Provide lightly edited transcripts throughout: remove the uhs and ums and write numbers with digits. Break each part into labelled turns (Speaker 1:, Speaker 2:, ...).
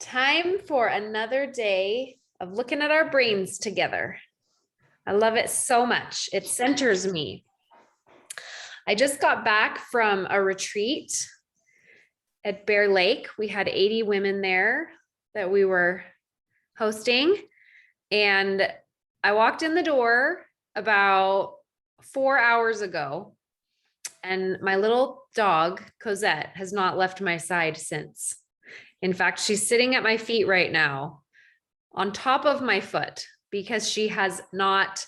Speaker 1: Time for another day of looking at our brains together. I love it so much. It centers me. I just got back from a retreat at Bear Lake. We had 80 women there that we were hosting. And I walked in the door about 4 hours ago, and my little dog, Cosette, has not left my side since. In fact, she's sitting at my feet right now on top of my foot because she has not,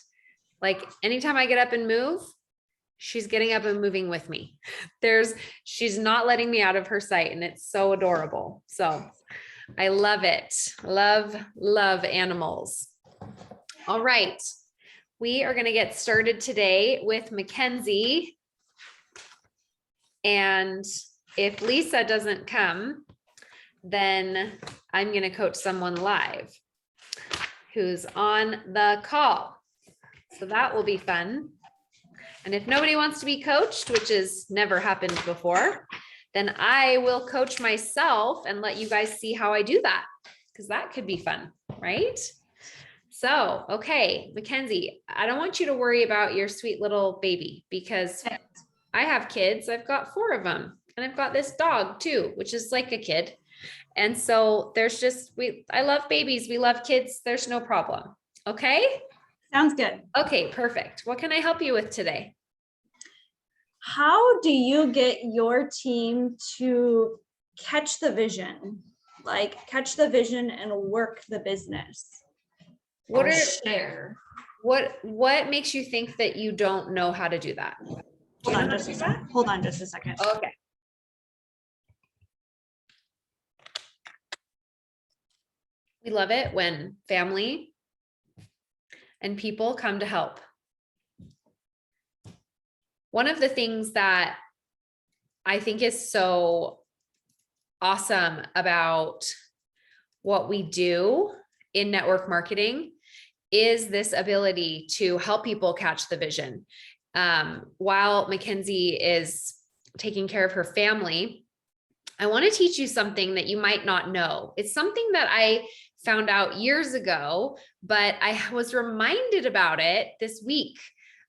Speaker 1: like, anytime I get up and move, she's getting up and moving with me. She's not letting me out of her sight, and it's so adorable. So I love it. Love animals. All right. We are going to get started today with Makenzie. And if Lisa doesn't come, then I'm going to coach someone live who's on the call. So that will be fun. And if nobody wants to be coached, which has never happened before, then I will coach myself and let you guys see how I do that, because that could be fun, right? So, okay, Makenzie, I don't want you to worry about your sweet little baby, because I have kids. I've got 4 of them, and I've got this dog too, which is like a kid. And so there's just, I love babies. We love kids. There's no problem. Okay.
Speaker 2: Sounds good.
Speaker 1: Okay, perfect. What can I help you with today?
Speaker 2: How do you get your team to catch the vision? Like catch the vision and work the business? What
Speaker 1: makes you think that you don't know how to do that?
Speaker 2: Hold on just a second.
Speaker 1: Okay. We love it when family and people come to help. One of the things that I think is so awesome about what we do in network marketing is this ability to help people catch the vision. While Makenzie is taking care of her family, I want to teach you something that you might not know. It's something that I found out years ago, but I was reminded about it this week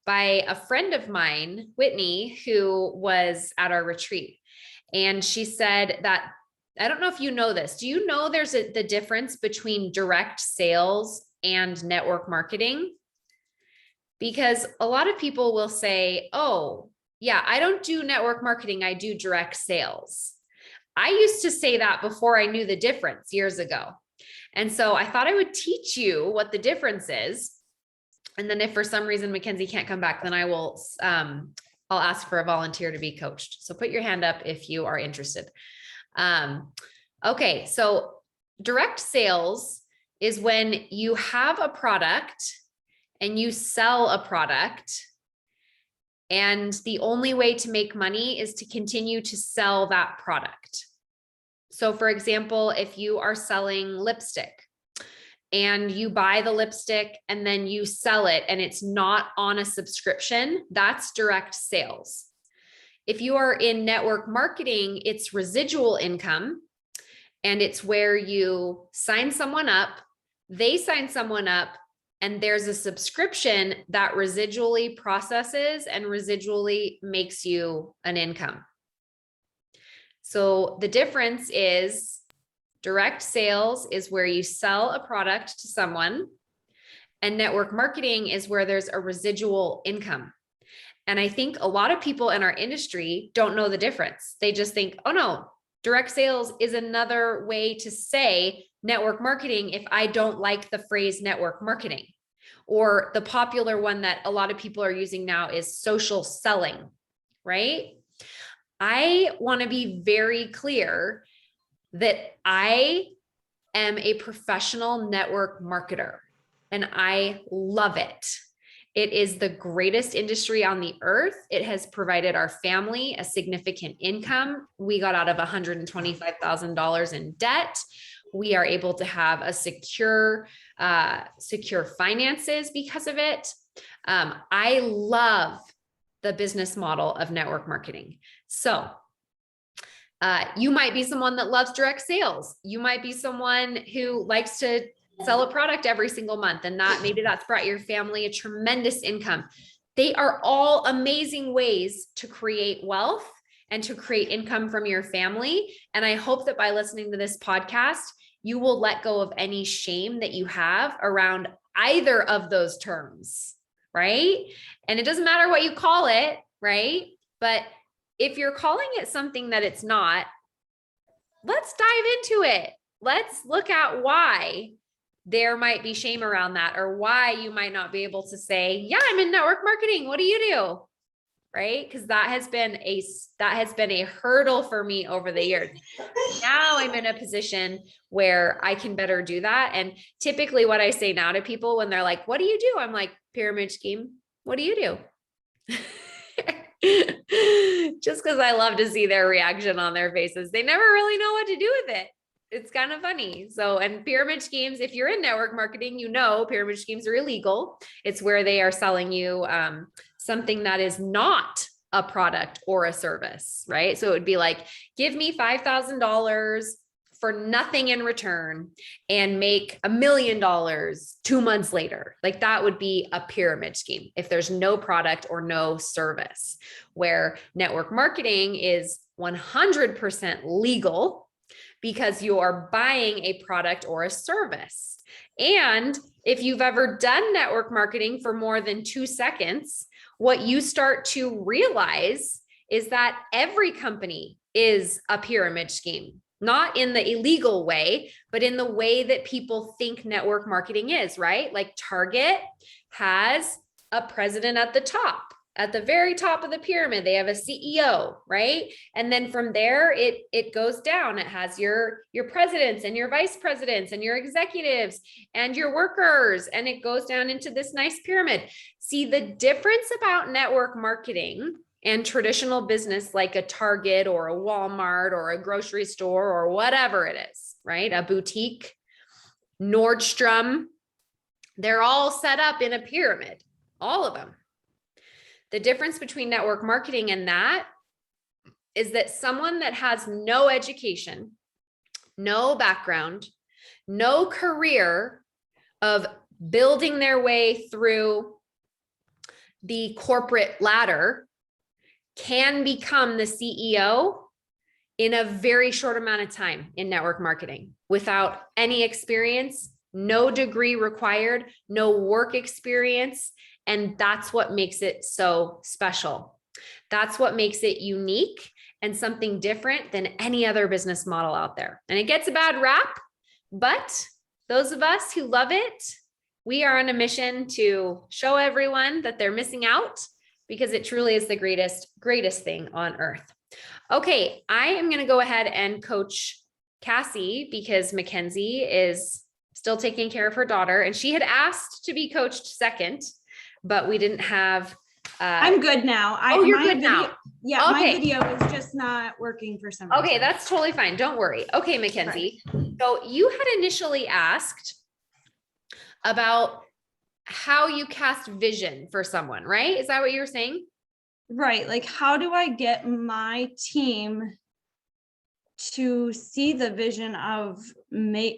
Speaker 1: by a friend of mine, Whitney, who was at our retreat. And she said that, I don't know if you know this. Do you know there's the difference between direct sales and network marketing? Because a lot of people will say, oh, yeah, I don't do network marketing. I do direct sales. I used to say that before I knew the difference years ago. And so I thought I would teach you what the difference is. And then if for some reason Makenzie can't come back, then I'll ask for a volunteer to be coached. So put your hand up if you are interested. Okay, so direct sales is when you have a product and you sell a product, and the only way to make money is to continue to sell that product. So for example, if you are selling lipstick and you buy the lipstick and then you sell it and it's not on a subscription, that's direct sales. If you are in network marketing, it's residual income, and it's where you sign someone up, they sign someone up, and there's a subscription that residually processes and residually makes you an income. So the difference is direct sales is where you sell a product to someone, and network marketing is where there's a residual income. And I think a lot of people in our industry don't know the difference. They just think, oh no, direct sales is another way to say network marketing if I don't like the phrase network marketing. Or the popular one that a lot of people are using now is social selling, right? I want to be very clear that I am a professional network marketer, and I love it. It is the greatest industry on the earth. It has provided our family a significant income. We got out of $125,000 in debt. We are able to have a secure finances because of it. I love the business model of network marketing. So You might be someone that loves direct sales. You might be someone who likes to sell a product every single month, and that maybe that's brought your family a tremendous income. They are all amazing ways to create wealth and to create income from your family. And I hope that by listening to this podcast, you will let go of any shame that you have around either of those terms, right? And it doesn't matter what you call it, right? But if you're calling it something that it's not, let's dive into it. Let's look at why there might be shame around that, or why you might not be able to say, yeah, I'm in network marketing. What do you do? Right? Because that has been a hurdle for me over the years. Now I'm in a position where I can better do that. And typically what I say now to people when they're like, what do you do? I'm like, pyramid scheme. What do you do? Just because I love to see their reaction on their faces. They never really know what to do with it. It's kind of funny. So, and pyramid schemes, if you're in network marketing, you know, pyramid schemes are illegal. It's where they are selling you something that is not a product or a service, right? So it would be like, give me $5,000 for nothing in return and make $1 million 2 months later. Like that would be a pyramid scheme if there's no product or no service. Where network marketing is 100% legal because you are buying a product or a service. And if you've ever done network marketing for more than 2 seconds, what you start to realize is that every company is a pyramid scheme. Not in the illegal way, but in the way that people think network marketing is, right? Like Target has a president at the top. At the very top of the pyramid, they have a CEO, right? And then from there, it goes down. It has your presidents and your vice presidents and your executives and your workers, and it goes down into this nice pyramid. See, the difference about network marketing and traditional business like a Target or a Walmart or a grocery store or whatever it is, right? A boutique, Nordstrom, they're all set up in a pyramid, all of them. The difference between network marketing and that is that someone that has no education, no background, no career of building their way through the corporate ladder can become the CEO in a very short amount of time in network marketing without any experience, no degree required, no work experience. And that's what makes it so special. That's what makes it unique and something different than any other business model out there. And it gets a bad rap, but those of us who love it, we are on a mission to show everyone that they're missing out, because it truly is the greatest thing on earth. Okay, I am going to go ahead and coach Cassie because Makenzie is still taking care of her daughter, and she had asked to be coached second, but we didn't have.
Speaker 2: I'm good now.
Speaker 1: You're good now.
Speaker 2: Yeah,
Speaker 1: okay.
Speaker 2: My video is just not working for some reason.
Speaker 1: Okay, that's totally fine. Don't worry. Okay, Makenzie. Right. So you had initially asked about how you cast vision for someone, right? Is that what you were saying?
Speaker 2: Right. Like, how do I get my team to see the vision of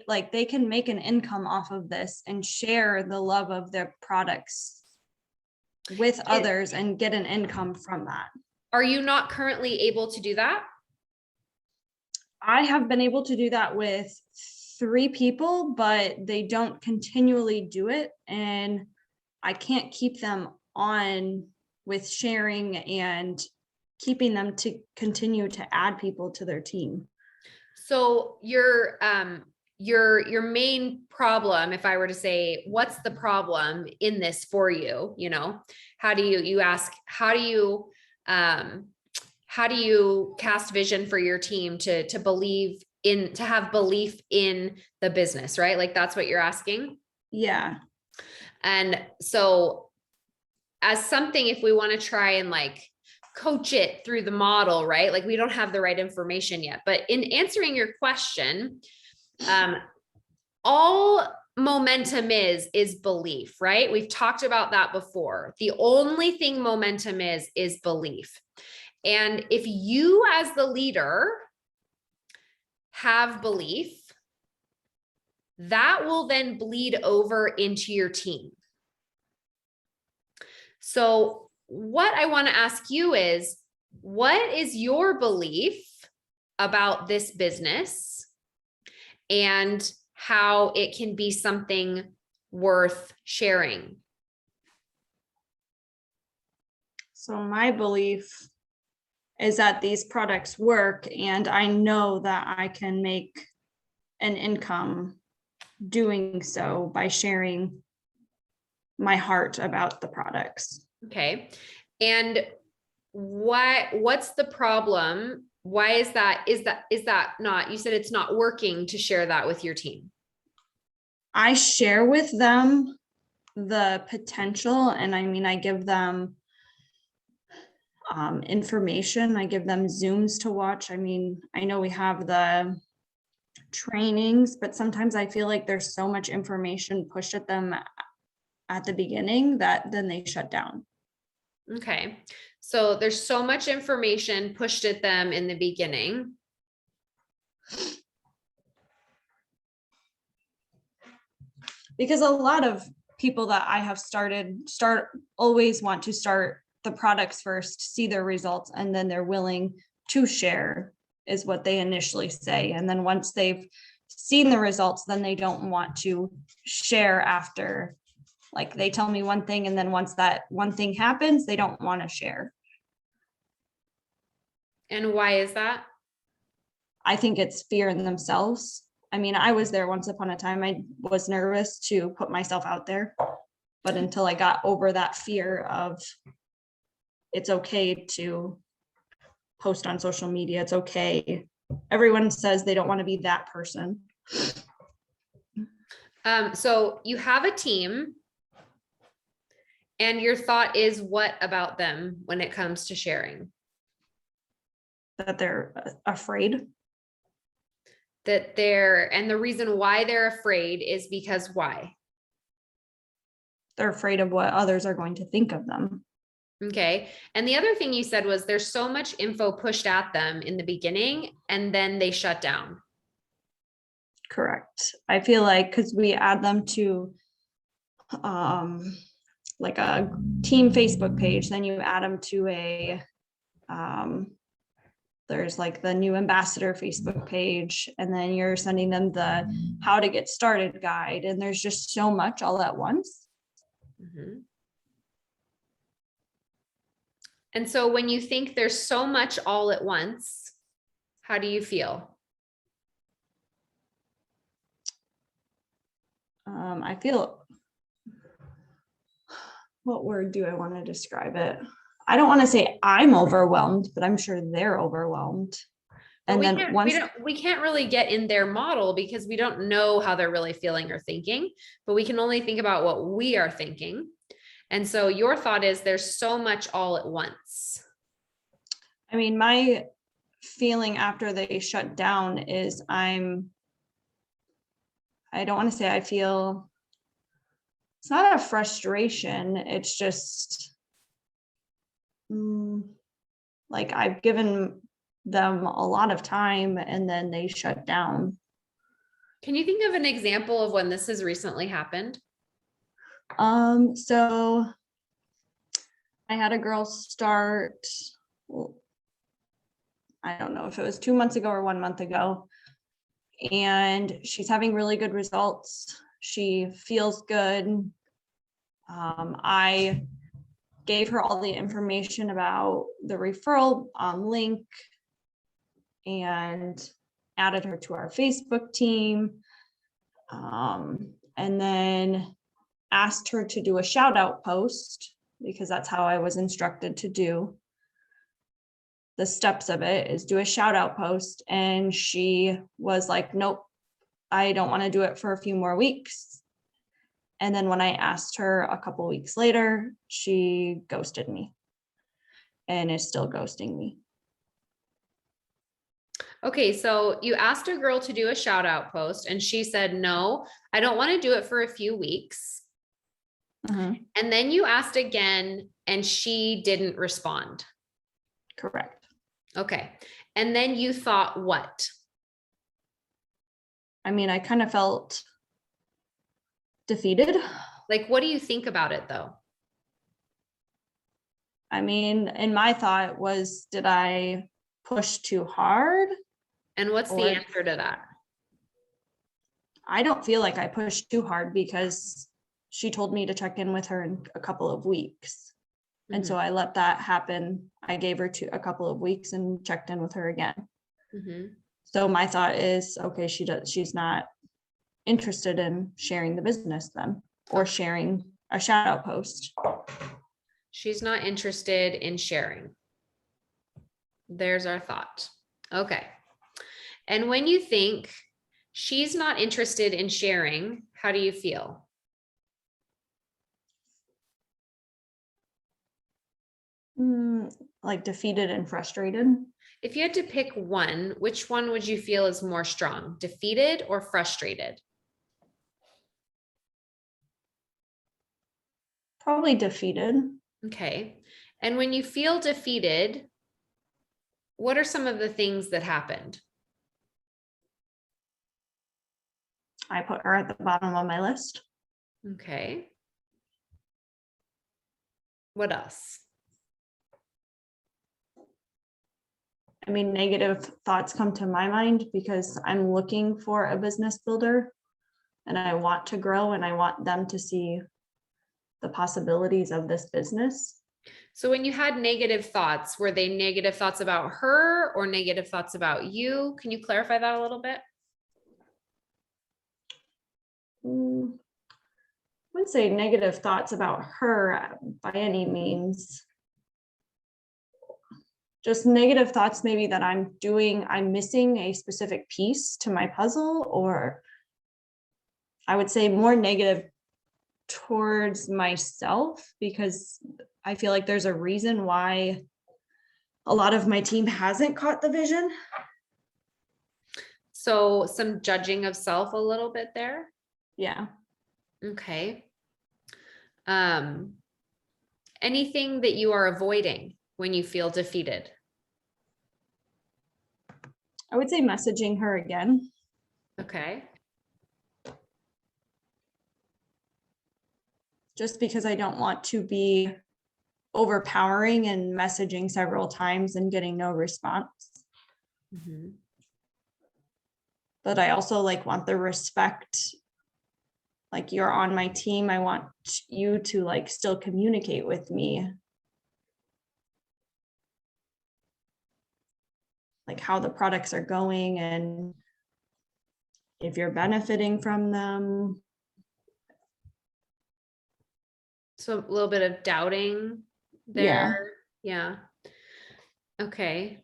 Speaker 2: like they can make an income off of this and share the love of their products with others and get an income from that?
Speaker 1: Are you not currently able to do that?
Speaker 2: I have been able to do that with 3 people, but they don't continually do it. And I can't keep them on with sharing and keeping them to continue to add people to their team.
Speaker 1: So your main problem, if I were to say, what's the problem in this for you? You know, how do you cast vision for your team to have belief in the business, right? Like that's what you're asking.
Speaker 2: Yeah.
Speaker 1: And so as something, if we want to try and like coach it through the model, right? Like we don't have the right information yet, but in answering your question, all momentum is belief, right? We've talked about that before. The only thing momentum is belief. And if you as the leader have belief, that will then bleed over into your team. So what I want to ask you is, what is your belief about this business and how it can be something worth sharing?
Speaker 2: So my belief is that these products work, and I know that I can make an income doing so by sharing my heart about the products.
Speaker 1: Okay. And what's the problem? Why is that not, you said it's not working to share that with your team?
Speaker 2: I share with them the potential, and I mean, I give them information. I give them Zooms to watch. I mean, I know we have the trainings, but sometimes I feel like there's so much information pushed at them at the beginning that then they shut down.
Speaker 1: Okay. So there's so much information pushed at them in the beginning.
Speaker 2: Because a lot of people that I have always want to start the products first, see their results, and then they're willing to share, is what they initially say. And then once they've seen the results, then they don't want to share after. Like, they tell me one thing, and then once that one thing happens, they don't want to share.
Speaker 1: And why is that?
Speaker 2: I think it's fear in themselves. I mean, I was there once upon a time. I was nervous to put myself out there, but until I got over that fear of it's okay to post on social media, it's okay. Everyone says they don't want to be that person.
Speaker 1: So you have a team, and your thought is what about them when it comes to sharing?
Speaker 2: That they're afraid.
Speaker 1: And the reason why they're afraid is because why?
Speaker 2: They're afraid of what others are going to think of them.
Speaker 1: Okay. And the other thing you said was there's so much info pushed at them in the beginning, and then they shut down.
Speaker 2: Correct. I feel like because we add them to like a team Facebook page, then you add them to a there's like the new ambassador Facebook page, and then you're sending them the how to get started guide, and there's just so much all at once.
Speaker 1: Mm-hmm. And so when you think there's so much all at once, how do you feel?
Speaker 2: I feel, what word do I want to describe it? I don't want to say I'm overwhelmed, but I'm sure they're overwhelmed. And then
Speaker 1: we can't really get in their model because we don't know how they're really feeling or thinking, but we can only think about what we are thinking. And so your thought is there's so much all at once.
Speaker 2: I mean, my feeling after they shut down is I don't want to say I feel, it's not a frustration. It's just like I've given them a lot of time and then they shut down.
Speaker 1: Can you think of an example of when this has recently happened?
Speaker 2: So I had a girl start, well, I don't know if it was 2 months ago or 1 month ago, and she's having really good results. She feels good. I gave her all the information about the referral link and added her to our Facebook team, and then asked her to do a shout out post because that's how I was instructed to do. The steps of it is do a shout out post, and she was like, nope, I don't want to do it for a few more weeks. And then when I asked her a couple weeks later, she ghosted me and is still ghosting me.
Speaker 1: Okay, so you asked a girl to do a shout out post and she said, no, I don't want to do it for a few weeks.
Speaker 2: Mm-hmm.
Speaker 1: And then you asked again and she didn't respond.
Speaker 2: Correct.
Speaker 1: Okay. And then you thought what?
Speaker 2: I mean, I kind of felt defeated.
Speaker 1: Like, what do you think about it though?
Speaker 2: I mean, and my thought was, did I push too hard?
Speaker 1: And what's the
Speaker 2: Or
Speaker 1: answer to that?
Speaker 2: I don't feel like I pushed too hard because she told me to check in with her in a couple of weeks. And so I let that happen. I gave her a couple of weeks and checked in with her again.
Speaker 1: Mm-hmm.
Speaker 2: So my thought is, okay, she's not interested in sharing the business then, or sharing a shout out post.
Speaker 1: She's not interested in sharing. There's our thought. Okay. And when you think she's not interested in sharing, how do you feel?
Speaker 2: Like defeated and frustrated.
Speaker 1: If you had to pick one, which one would you feel is more strong, defeated or frustrated?
Speaker 2: Probably defeated.
Speaker 1: Okay. And when you feel defeated, what are some of the things that happened?
Speaker 2: I put her at the bottom of my list.
Speaker 1: Okay. What else?
Speaker 2: I mean, negative thoughts come to my mind because I'm looking for a business builder and I want to grow and I want them to see the possibilities of this business.
Speaker 1: So when you had negative thoughts, were they negative thoughts about her or negative thoughts about you? Can you clarify that a little bit?
Speaker 2: I wouldn't say negative thoughts about her by any means. Just negative thoughts maybe that I'm missing a specific piece to my puzzle, or I would say more negative towards myself because I feel like there's a reason why a lot of my team hasn't caught the vision.
Speaker 1: So some judging of self a little bit there.
Speaker 2: Yeah.
Speaker 1: Okay. Anything that you are avoiding when you feel defeated?
Speaker 2: I would say messaging her again.
Speaker 1: Okay.
Speaker 2: Just because I don't want to be overpowering and messaging several times and getting no response.
Speaker 1: Mm-hmm.
Speaker 2: But I also want the respect. Like, you're on my team. I want you to still communicate with me. Like how the products are going and if you're benefiting from them.
Speaker 1: So a little bit of doubting there. Yeah. Okay.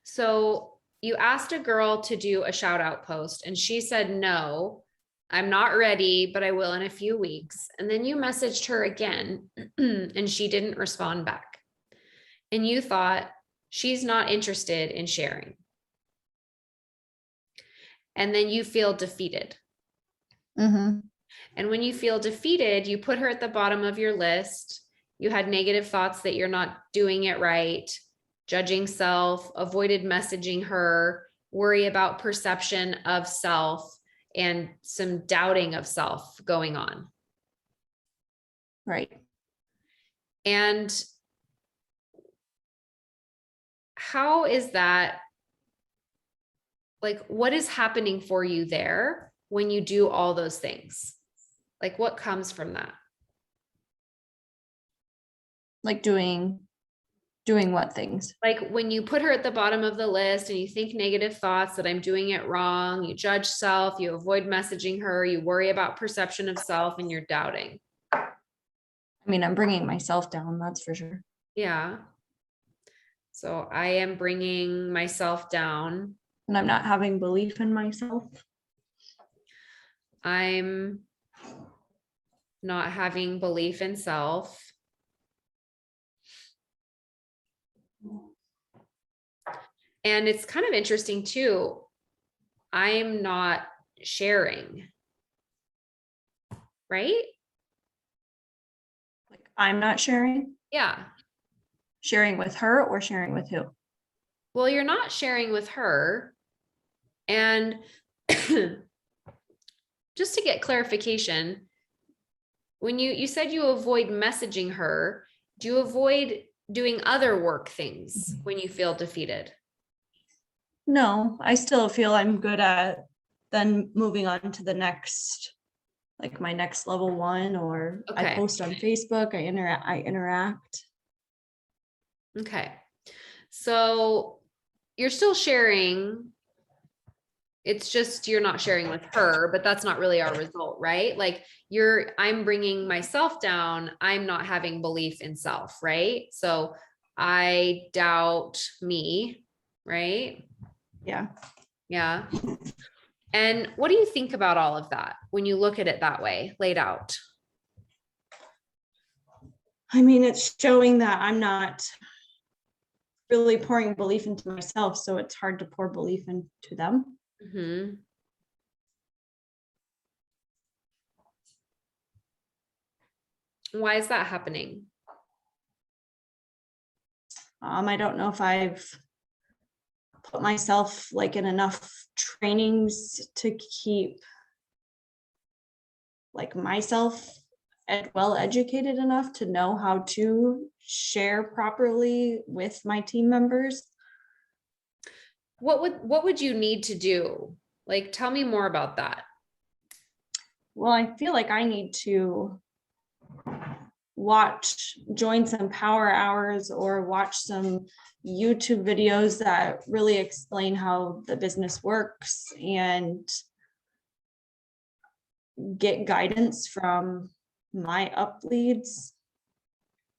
Speaker 1: So you asked a girl to do a shout out post and she said, no, I'm not ready, but I will in a few weeks. And then you messaged her again and she didn't respond back. And you thought she's not interested in sharing. And then you feel defeated.
Speaker 2: Mm-hmm.
Speaker 1: And when you feel defeated, you put her at the bottom of your list. You had negative thoughts that you're not doing it right, judging self, avoided messaging her, worry about perception of self, and some doubting of self going on.
Speaker 2: Right.
Speaker 1: And how is that? What is happening for you there when you do all those things? What comes from that?
Speaker 2: Doing what things?
Speaker 1: When you put her at the bottom of the list and you think negative thoughts that I'm doing it wrong, you judge self, you avoid messaging her, you worry about perception of self, and you're doubting.
Speaker 2: I mean, I'm bringing myself down, that's for sure.
Speaker 1: Yeah. So I am bringing myself down.
Speaker 2: And I'm not having belief in myself.
Speaker 1: I'm not having belief in self. And it's kind of interesting too. I'm not sharing. Right?
Speaker 2: I'm not sharing?
Speaker 1: Yeah.
Speaker 2: Sharing with her or sharing with who?
Speaker 1: Well, you're not sharing with her. And just to get clarification, when you said you avoid messaging her, do you avoid doing other work things when you feel defeated?
Speaker 2: No, I still feel I'm good at then moving on to the next, like my next level one, or I
Speaker 1: Okay.
Speaker 2: post on Facebook, I interact.
Speaker 1: Okay. So you're still sharing. It's just you're not sharing with her, but that's not really our result, right? Like I'm bringing myself down. I'm not having belief in self, right? So I doubt me, right?
Speaker 2: Yeah.
Speaker 1: Yeah. And what do you think about all of that when you look at it that way, laid out?
Speaker 2: I mean, it's showing that I'm not really pouring belief into myself, so it's hard to pour belief into them.
Speaker 1: Mm-hmm. Why is that happening?
Speaker 2: I don't know if I've put myself like in enough trainings to keep like myself well educated enough to know how to share properly with my team members.
Speaker 1: What would you need to do? Like, tell me more about that.
Speaker 2: Well, I feel like I need to join some power hours or watch some YouTube videos that really explain how the business works and get guidance from my up leads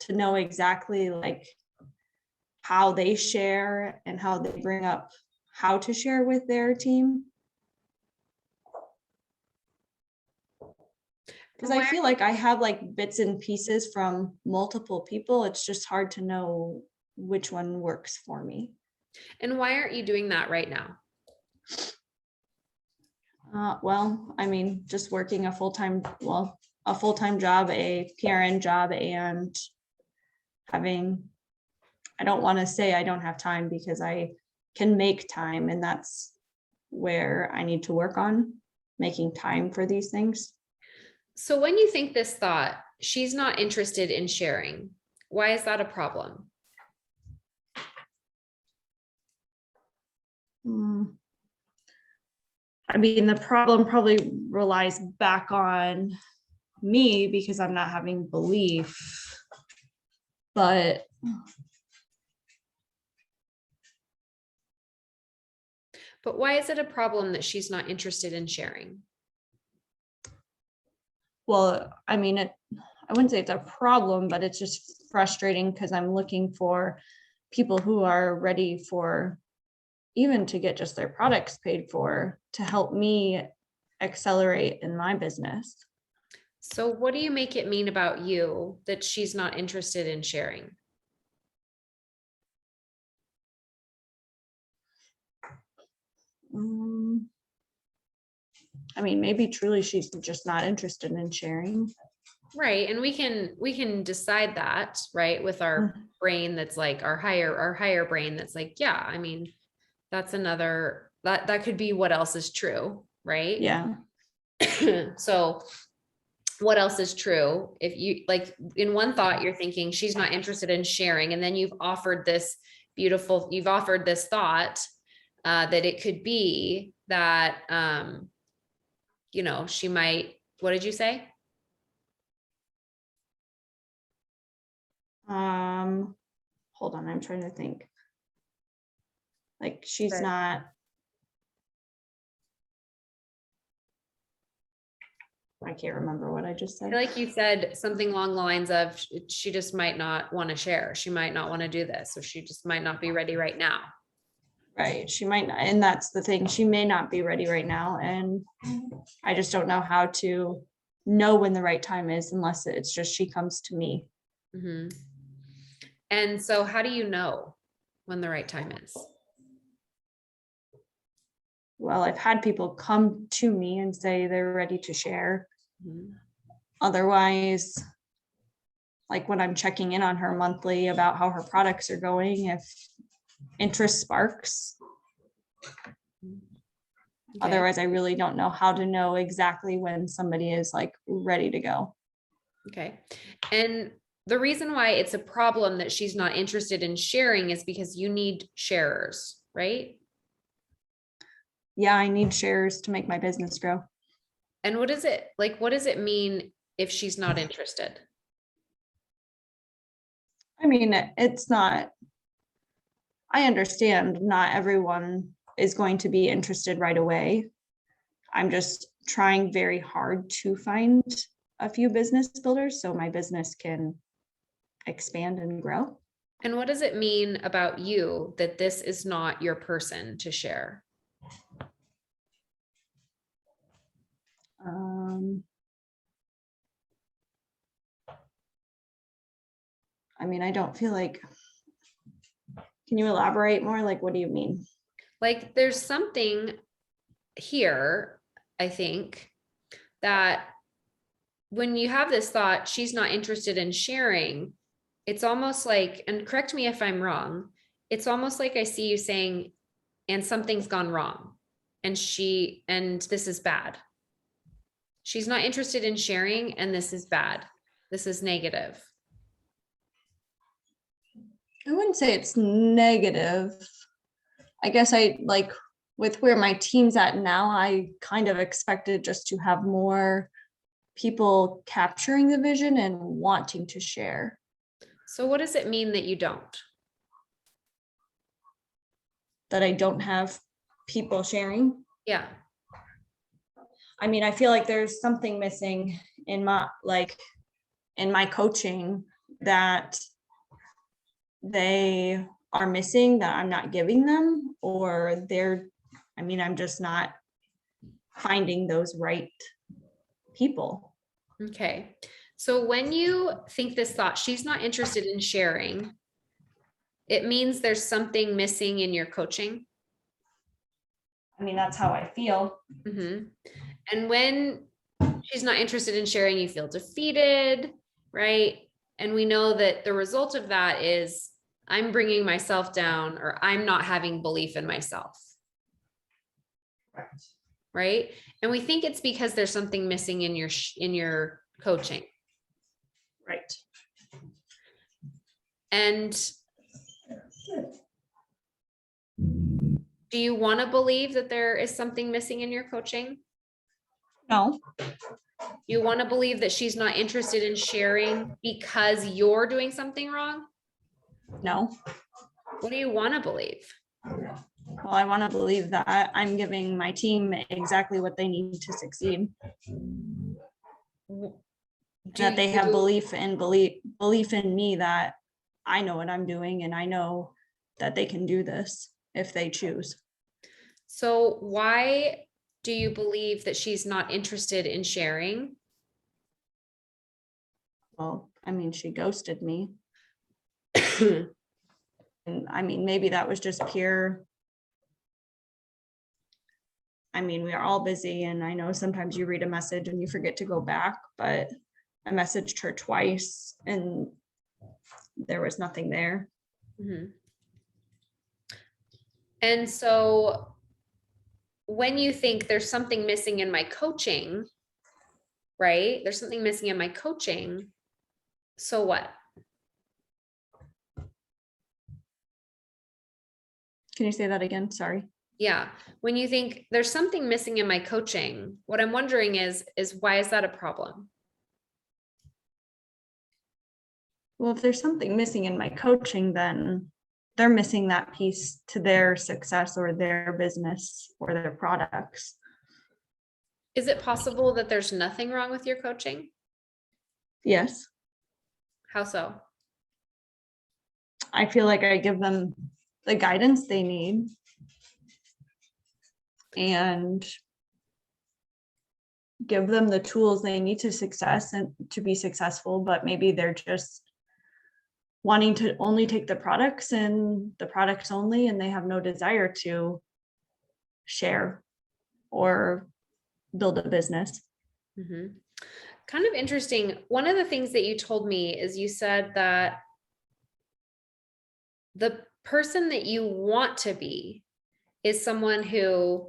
Speaker 2: to know exactly like how they share and how they bring up how to share with their team. Because I feel like I have like bits and pieces from multiple people. It's just hard to know which one works for me.
Speaker 1: And why aren't you doing that right now?
Speaker 2: Well, I mean, just working a full-time job, a PRN job, and having, I don't want to say I don't have time because I can make time, and that's where I need to work on making time for these things.
Speaker 1: So when you think this thought, she's not interested in sharing, why is that a problem?
Speaker 2: I mean, the problem probably relies back on me because I'm not having belief, but
Speaker 1: But why is it a problem that she's not interested in sharing?
Speaker 2: well, I mean, I wouldn't say it's a problem, but it's just frustrating because I'm looking for people who are ready for even to get just their products paid for to help me accelerate in my business.
Speaker 1: So what do you make it mean about you that she's not interested in sharing?
Speaker 2: I mean, maybe truly she's just not interested in sharing.
Speaker 1: Right. And we can decide that, right, with our brain that's like our higher brain that's like, yeah, I mean, that's another that could be what else is true, right?
Speaker 2: Yeah.
Speaker 1: So what else is true? If you like in one thought, you're thinking she's not interested in sharing, and then you've offered this thought that it could be that she might, what did you say?
Speaker 2: Hold on, I'm trying to think. Like she's
Speaker 1: Right.
Speaker 2: not, I can't remember what I just
Speaker 1: I
Speaker 2: said.
Speaker 1: feel like you said something along the lines of she just might not want to share. She might not want to do this, or she just might not be ready right now.
Speaker 2: Right. She might not, and that's the thing. She may not be ready right now. And I just don't know how to know when the right time is unless it's just she comes to me.
Speaker 1: Mm-hmm. And so how do you know when the right time is?
Speaker 2: Well, I've had people come to me and say they're ready to share.
Speaker 1: Mm-hmm.
Speaker 2: Otherwise, like when I'm checking in on her monthly about how her products are going, if interest sparks.
Speaker 1: Okay.
Speaker 2: Otherwise, I really don't know how to know exactly when somebody is like ready to go.
Speaker 1: Okay. And the reason why it's a problem that she's not interested in sharing is because you need sharers, right?
Speaker 2: Yeah, I need shares to make my business grow.
Speaker 1: And what is it like? What does it mean if she's not interested?
Speaker 2: I mean, it's not, I understand not everyone is going to be interested right away. I'm just trying very hard to find a few business builders so my business can expand and grow.
Speaker 1: And what does it mean about you that this is not your person to share?
Speaker 2: I mean, I don't feel like, can you elaborate more? Like, what do you mean?
Speaker 1: Like there's something here, I think, that when you have this thought, she's not interested in sharing, it's almost like, and correct me if I'm wrong, it's almost like I see you saying, and something's gone wrong. And this is bad. She's not interested in sharing, and this is bad. This is negative.
Speaker 2: I wouldn't say it's negative. I guess I like with where my team's at now, I kind of expected just to have more people capturing the vision and wanting to share.
Speaker 1: So what does it mean that you don't?
Speaker 2: That I don't have people sharing.
Speaker 1: Yeah.
Speaker 2: I mean, I feel like there's something missing in my coaching that they are missing that I'm not giving them, or I'm just not finding those right people.
Speaker 1: Okay. So when you think this thought, she's not interested in sharing, it means there's something missing in your coaching.
Speaker 2: I mean, that's how I feel.
Speaker 1: Mm-hmm. And when she's not interested in sharing, you feel defeated, right? And we know that the result of that is I'm bringing myself down, or I'm not having belief in myself.
Speaker 2: Right.
Speaker 1: Right. And we think it's because there's something missing in your coaching.
Speaker 2: Right.
Speaker 1: And do you want to believe that there is something missing in your coaching?
Speaker 2: No.
Speaker 1: You want to believe that she's not interested in sharing because you're doing something wrong?
Speaker 2: No.
Speaker 1: What do you want to believe?
Speaker 2: Well, I want to believe that I'm giving my team exactly what they need to succeed. That they have belief in me, that I know what I'm doing and I know that they can do this if they choose.
Speaker 1: So why do you believe that she's not interested in sharing?
Speaker 2: Well, I mean, she ghosted me. And I mean, maybe that was just pure. I mean, we are all busy, and I know sometimes you read a message and you forget to go back, but I messaged her twice and there was nothing there.
Speaker 1: Mm-hmm. And so when you think there's something missing in my coaching, right? There's something missing in my coaching. So what?
Speaker 2: Can you say that again? Sorry.
Speaker 1: Yeah. When you think there's something missing in my coaching, what I'm wondering is why is that a problem?
Speaker 2: Well, if there's something missing in my coaching, then they're missing that piece to their success or their business or their products.
Speaker 1: Is it possible that there's nothing wrong with your coaching?
Speaker 2: Yes.
Speaker 1: How so?
Speaker 2: I feel like I give them the guidance they need and give them the tools they need to success and to be successful, but maybe they're just wanting to only take the products and the products only, and they have no desire to share or build a business.
Speaker 1: Mm-hmm. Kind of interesting. One of the things that you told me is you said that the person that you want to be is someone who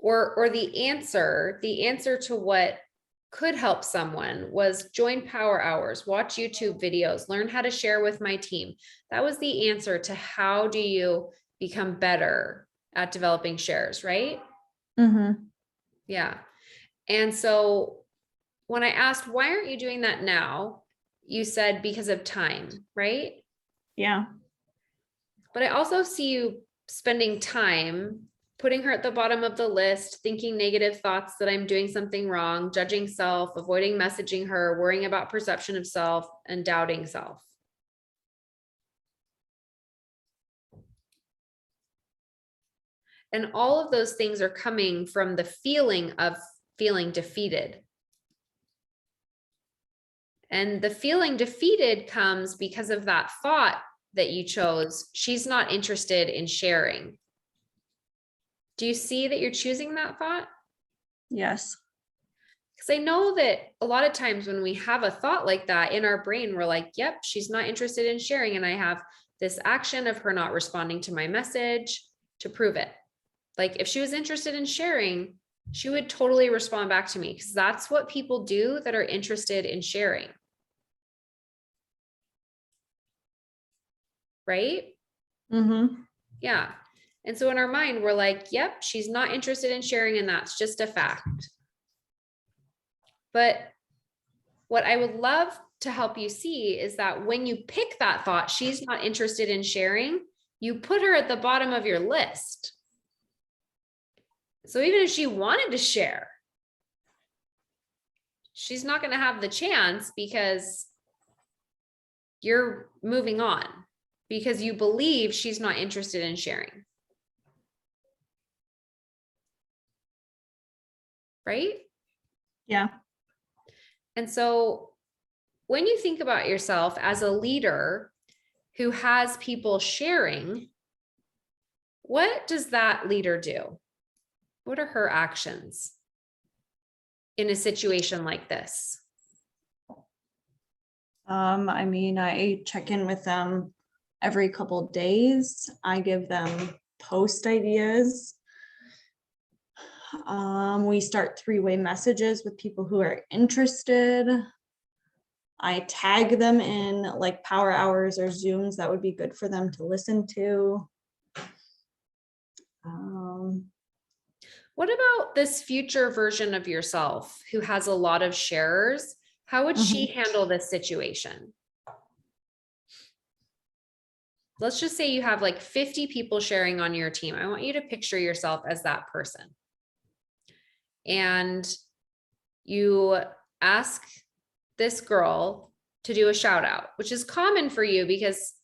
Speaker 1: or the answer to what could help someone was join power hours, watch YouTube videos, learn how to share with my team. That was the answer to how do you become better at developing shares, right?
Speaker 2: Mm-hmm.
Speaker 1: Yeah. And so when I asked, why aren't you doing that now? You said because of time, right?
Speaker 2: Yeah.
Speaker 1: But I also see you spending time putting her at the bottom of the list, thinking negative thoughts that I'm doing something wrong, judging self, avoiding messaging her, worrying about perception of self, and doubting self. And all of those things are coming from the feeling of feeling defeated. And the feeling defeated comes because of that thought that you chose. She's not interested in sharing. Do you see that you're choosing that thought?
Speaker 2: Yes.
Speaker 1: Because I know that a lot of times when we have a thought like that in our brain, we're like, yep, she's not interested in sharing. And I have this action of her not responding to my message to prove it. Like if she was interested in sharing, she would totally respond back to me because that's what people do that are interested in sharing. Right?
Speaker 2: Mm-hmm.
Speaker 1: Yeah. And so in our mind, we're like, yep, she's not interested in sharing, and that's just a fact. But what I would love to help you see is that when you pick that thought, she's not interested in sharing, you put her at the bottom of your list. So even if she wanted to share, she's not going to have the chance because you're moving on, because you believe she's not interested in sharing. Right?
Speaker 2: Yeah.
Speaker 1: And so when you think about yourself as a leader who has people sharing, what does that leader do? What are her actions in a situation like this?
Speaker 2: I mean, I check in with them every couple days. I give them post ideas. We start three-way messages with people who are interested. I tag them in like power hours or Zooms that would be good for them to listen to.
Speaker 1: What about this future version of yourself who has a lot of sharers? How would she handle this situation? Let's just say you have like 50 people sharing on your team. I want you to picture yourself as that person. And you ask this girl to do a shout out, which is common for you because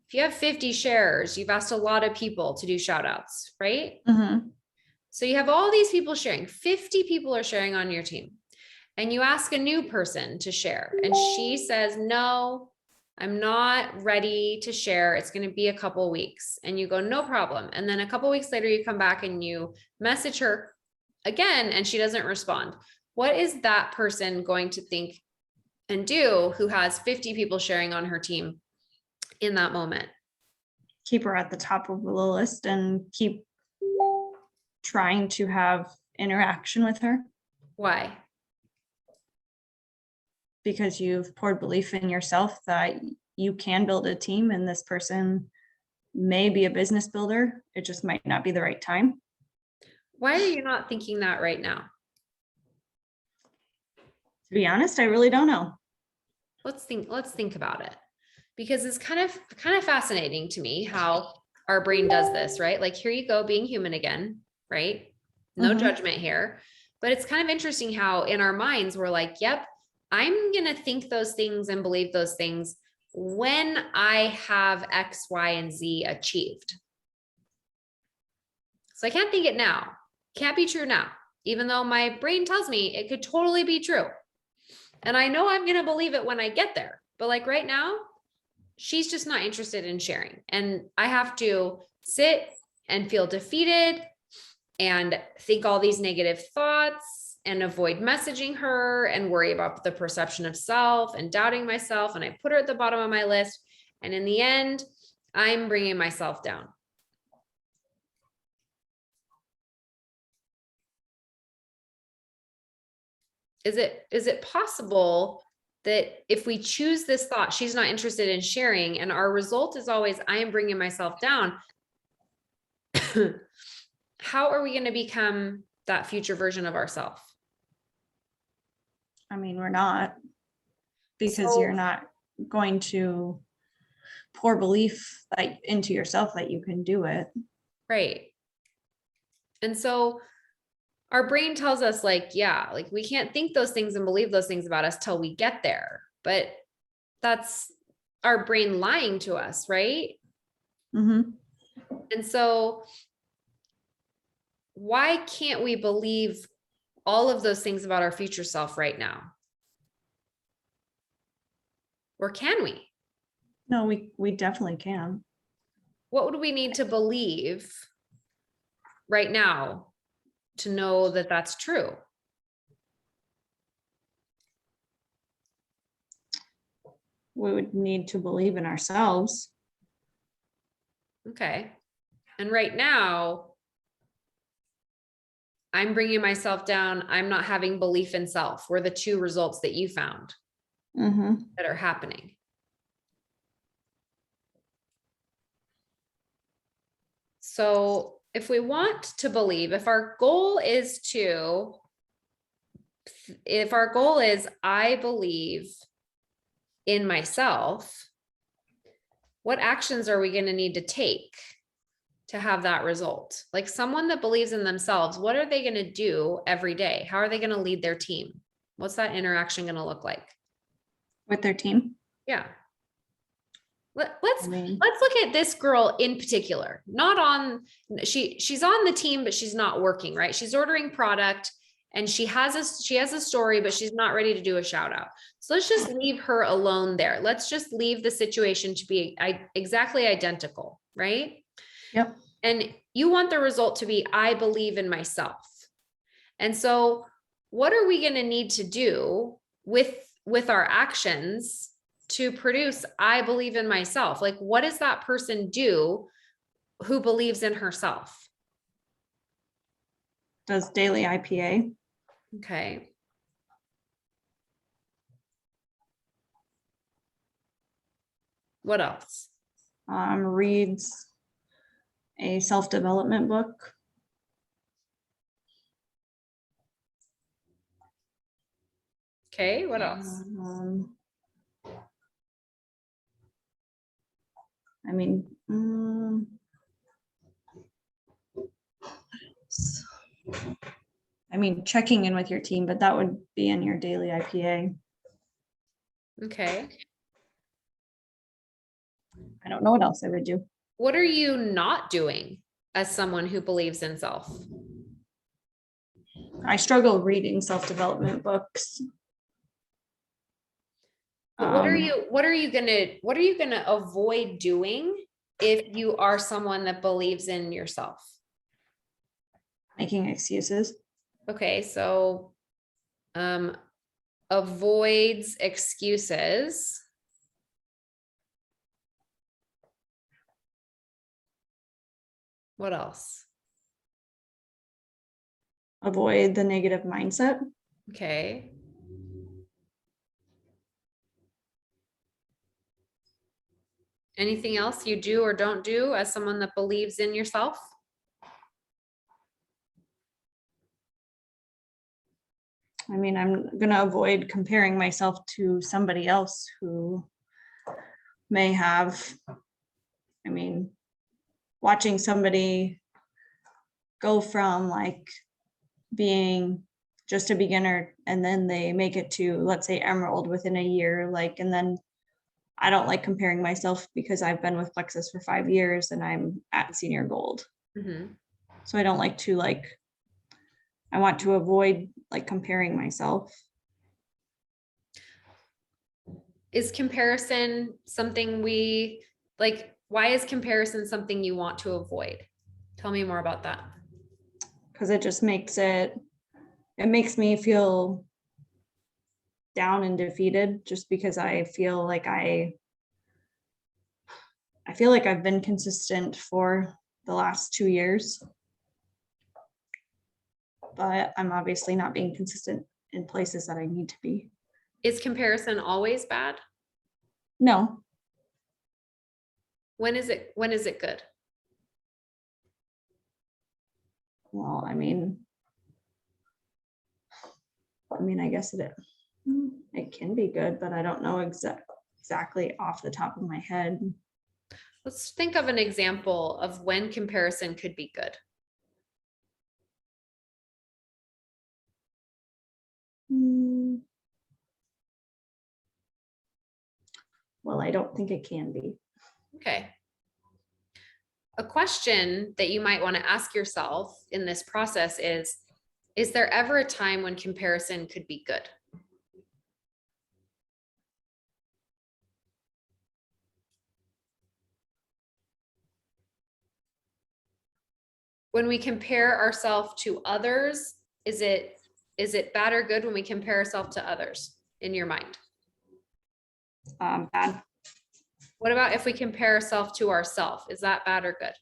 Speaker 1: if you have 50 sharers, you've asked a lot of people to do shout outs, right?
Speaker 2: Mm-hmm.
Speaker 1: So you have all these people sharing, 50 people are sharing on your team. And you ask a new person to share, and she says, no, I'm not ready to share. It's going to be a couple weeks. And you go, no problem. And then a couple weeks later, you come back and you message her again, and she doesn't respond. What is that person going to think and do who has 50 people sharing on her team in that moment?
Speaker 2: Keep her at the top of the list and keep trying to have interaction with her.
Speaker 1: Why?
Speaker 2: Because you've poured belief in yourself that you can build a team, and this person may be a business builder. It just might not be the right time.
Speaker 1: Why are you not thinking that right now?
Speaker 2: To be honest, I really don't know.
Speaker 1: Let's think about it, because it's kind of fascinating to me how our brain does this, right? Like, here you go, being human again, right? No judgment here, but it's kind of interesting how in our minds we're like, yep, I'm going to think those things and believe those things when I have X, Y, and Z achieved. So I can't think it now. Can't be true now, even though my brain tells me it could totally be true. And I know I'm going to believe it when I get there. But like right now, she's just not interested in sharing. And I have to sit and feel defeated and think all these negative thoughts and avoid messaging her and worry about the perception of self and doubting myself. And I put her at the bottom of my list. And in the end, I'm bringing myself down. Is it possible that if we choose this thought, she's not interested in sharing, and our result is always, I am bringing myself down, how are we going to become that future version of ourselves?
Speaker 2: I mean, we're not, because
Speaker 1: So,
Speaker 2: you're not going to pour belief into yourself that you can do it.
Speaker 1: right. And so our brain tells us like, yeah, like we can't think those things and believe those things about us till we get there. But that's our brain lying to us, right?
Speaker 2: Mm-hmm.
Speaker 1: And so why can't we believe all of those things about our future self right now? Or can we?
Speaker 2: No, we definitely can.
Speaker 1: What would we need to believe right now to know that that's true?
Speaker 2: We would need to believe in ourselves.
Speaker 1: Okay. And right now, I'm bringing myself down. I'm not having belief in self were the two results that you found
Speaker 2: Mm-hmm.
Speaker 1: that are happening. So if we want to believe, if our goal is I believe in myself, what actions are we going to need to take to have that result? Like someone that believes in themselves, what are they going to do every day? How are they going to lead their team? What's that interaction going to look like?
Speaker 2: With their team.
Speaker 1: Yeah. Let's
Speaker 2: I mean,
Speaker 1: let's look at this girl in particular. Not on she's on the team, but she's not working, right? She's ordering product and she has a story, but she's not ready to do a shout out. So let's just leave her alone there. Let's just leave the situation to be exactly identical, right?
Speaker 2: yep.
Speaker 1: And you want the result to be, I believe in myself. And so what are we going to need to do with our actions to produce, I believe in myself? Like, what does that person do who believes in herself?
Speaker 2: Does daily IPA.
Speaker 1: Okay. What else?
Speaker 2: Reads a self-development book.
Speaker 1: Okay. What else?
Speaker 2: I mean, checking in with your team, but that would be in your daily IPA.
Speaker 1: Okay.
Speaker 2: I don't know what else I would do.
Speaker 1: What are you not doing as someone who believes in self?
Speaker 2: I struggle reading self-development books.
Speaker 1: But what are you gonna avoid doing if you are someone that believes in yourself?
Speaker 2: Making excuses.
Speaker 1: Okay, so avoids excuses. What else?
Speaker 2: Avoid the negative mindset.
Speaker 1: Okay. Anything else you do or don't do as someone that believes in yourself?
Speaker 2: I mean, I'm going to avoid comparing myself to somebody else who may have, watching somebody go from like being just a beginner and then they make it to, let's say, emerald within a year, like, and then I don't like comparing myself because I've been with Plexus for 5 years and I'm at senior gold.
Speaker 1: Mm-hmm.
Speaker 2: So I don't like to I want to avoid comparing myself.
Speaker 1: Is comparison something we like? Why is comparison something you want to avoid? Tell me more about that.
Speaker 2: Because it just makes me feel down and defeated, just because I feel like I've been consistent for the last 2 years, but I'm obviously not being consistent in places that I need to be.
Speaker 1: Is comparison always bad?
Speaker 2: No.
Speaker 1: When is it good?
Speaker 2: Well, I mean, I guess it can be good, but I don't know exactly off the top of my head.
Speaker 1: Let's think of an example of when comparison could be good.
Speaker 2: Well, I don't think it can be.
Speaker 1: Okay. A question that you might want to ask yourself in this process is there ever a time when comparison could be good? When we compare ourselves to others, is it bad or good when we compare ourselves to others in your mind?
Speaker 2: Bad.
Speaker 1: What about if we compare ourselves to ourselves? Is that bad or good?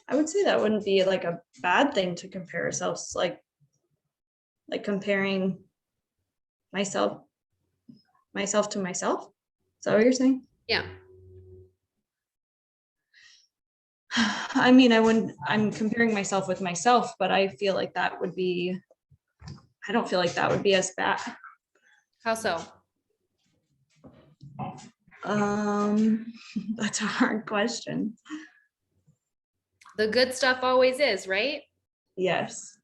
Speaker 2: I would say that wouldn't be like a bad thing to compare ourselves, like comparing myself to myself. Is that what you're saying?
Speaker 1: Yeah.
Speaker 2: I mean, I'm comparing myself with myself, but I don't feel like that would be as bad.
Speaker 1: How so?
Speaker 2: That's a hard question.
Speaker 1: The good stuff always is, right?
Speaker 2: Yes.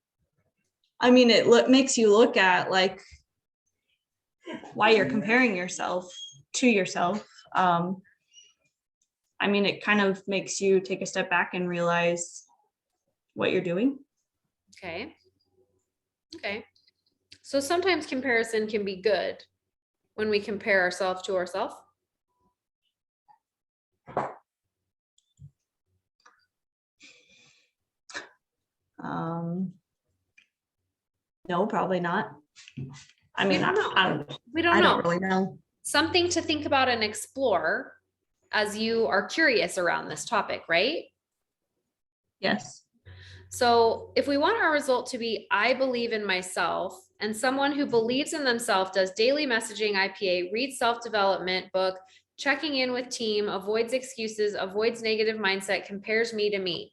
Speaker 2: I mean, it makes you look at like why you're comparing yourself to yourself. I mean, it kind of makes you take a step back and realize what you're doing.
Speaker 1: Okay. Okay. So sometimes comparison can be good when we compare ourselves to ourselves.
Speaker 2: No, probably not. I
Speaker 1: We
Speaker 2: mean,
Speaker 1: don't know. We don't
Speaker 2: I
Speaker 1: know.
Speaker 2: don't really know.
Speaker 1: Something to think about and explore as you are curious around this topic, right?
Speaker 2: Yes.
Speaker 1: So if we want our result to be, I believe in myself, and someone who believes in themselves does daily messaging, IPA, reads self-development book, checking in with team, avoids excuses, avoids negative mindset, compares me to me.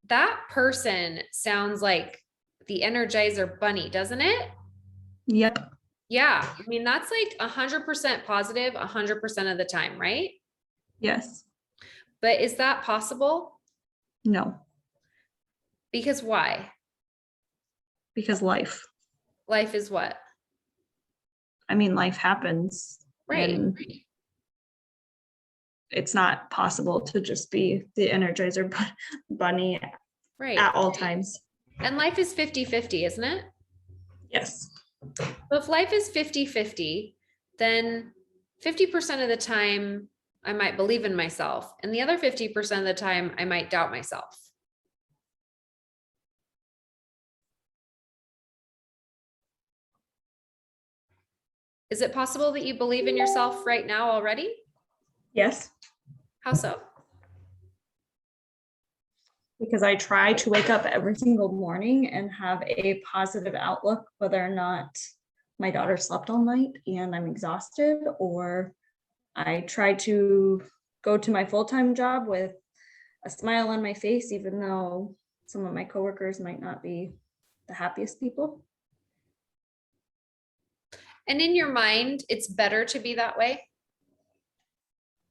Speaker 1: That person sounds like the Energizer Bunny, doesn't it?
Speaker 2: Yep.
Speaker 1: Yeah. I mean, that's like 100% positive 100% of the time, right?
Speaker 2: Yes.
Speaker 1: But is that possible?
Speaker 2: No.
Speaker 1: Because why?
Speaker 2: Because life.
Speaker 1: Life is what?
Speaker 2: I mean, life happens.
Speaker 1: Right.
Speaker 2: And it's not possible to just be the Energizer Bunny
Speaker 1: Right.
Speaker 2: at all times.
Speaker 1: And life is 50-50, isn't it?
Speaker 2: Yes.
Speaker 1: So if life is 50-50, then 50% of the time I might believe in myself, and the other 50% of the time I might doubt myself. Is it possible that you believe in yourself right now already?
Speaker 2: Yes.
Speaker 1: How so?
Speaker 2: Because I try to wake up every single morning and have a positive outlook, whether or not my daughter slept all night and I'm exhausted, or I try to go to my full-time job with a smile on my face, even though some of my coworkers might not be the happiest people.
Speaker 1: And in your mind, it's better to be that way?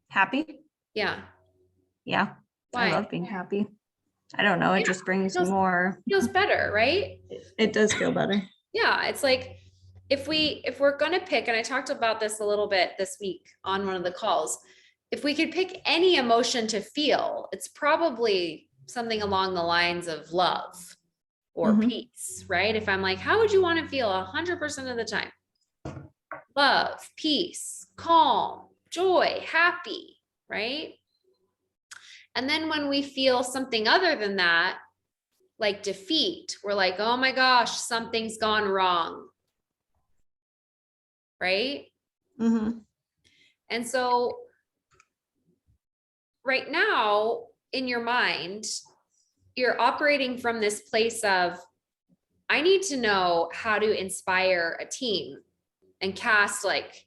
Speaker 2: Happy?
Speaker 1: Yeah.
Speaker 2: Yeah.
Speaker 1: Why?
Speaker 2: I love being happy. I don't know. It just brings more.
Speaker 1: Feels better, right?
Speaker 2: It does feel better.
Speaker 1: Yeah. It's like if we're gonna pick, and I talked about this a little bit this week on one of the calls, if we could pick any emotion to feel, it's probably something along the lines of love or peace, right? If I'm like, how would you want to feel 100% of the time? Love, peace, calm, joy, happy, right? And then when we feel something other than that, like defeat, we're like, oh my gosh, something's gone wrong, right? And so right now, in your mind, you're operating from this place of, I need to know how to inspire a team and cast like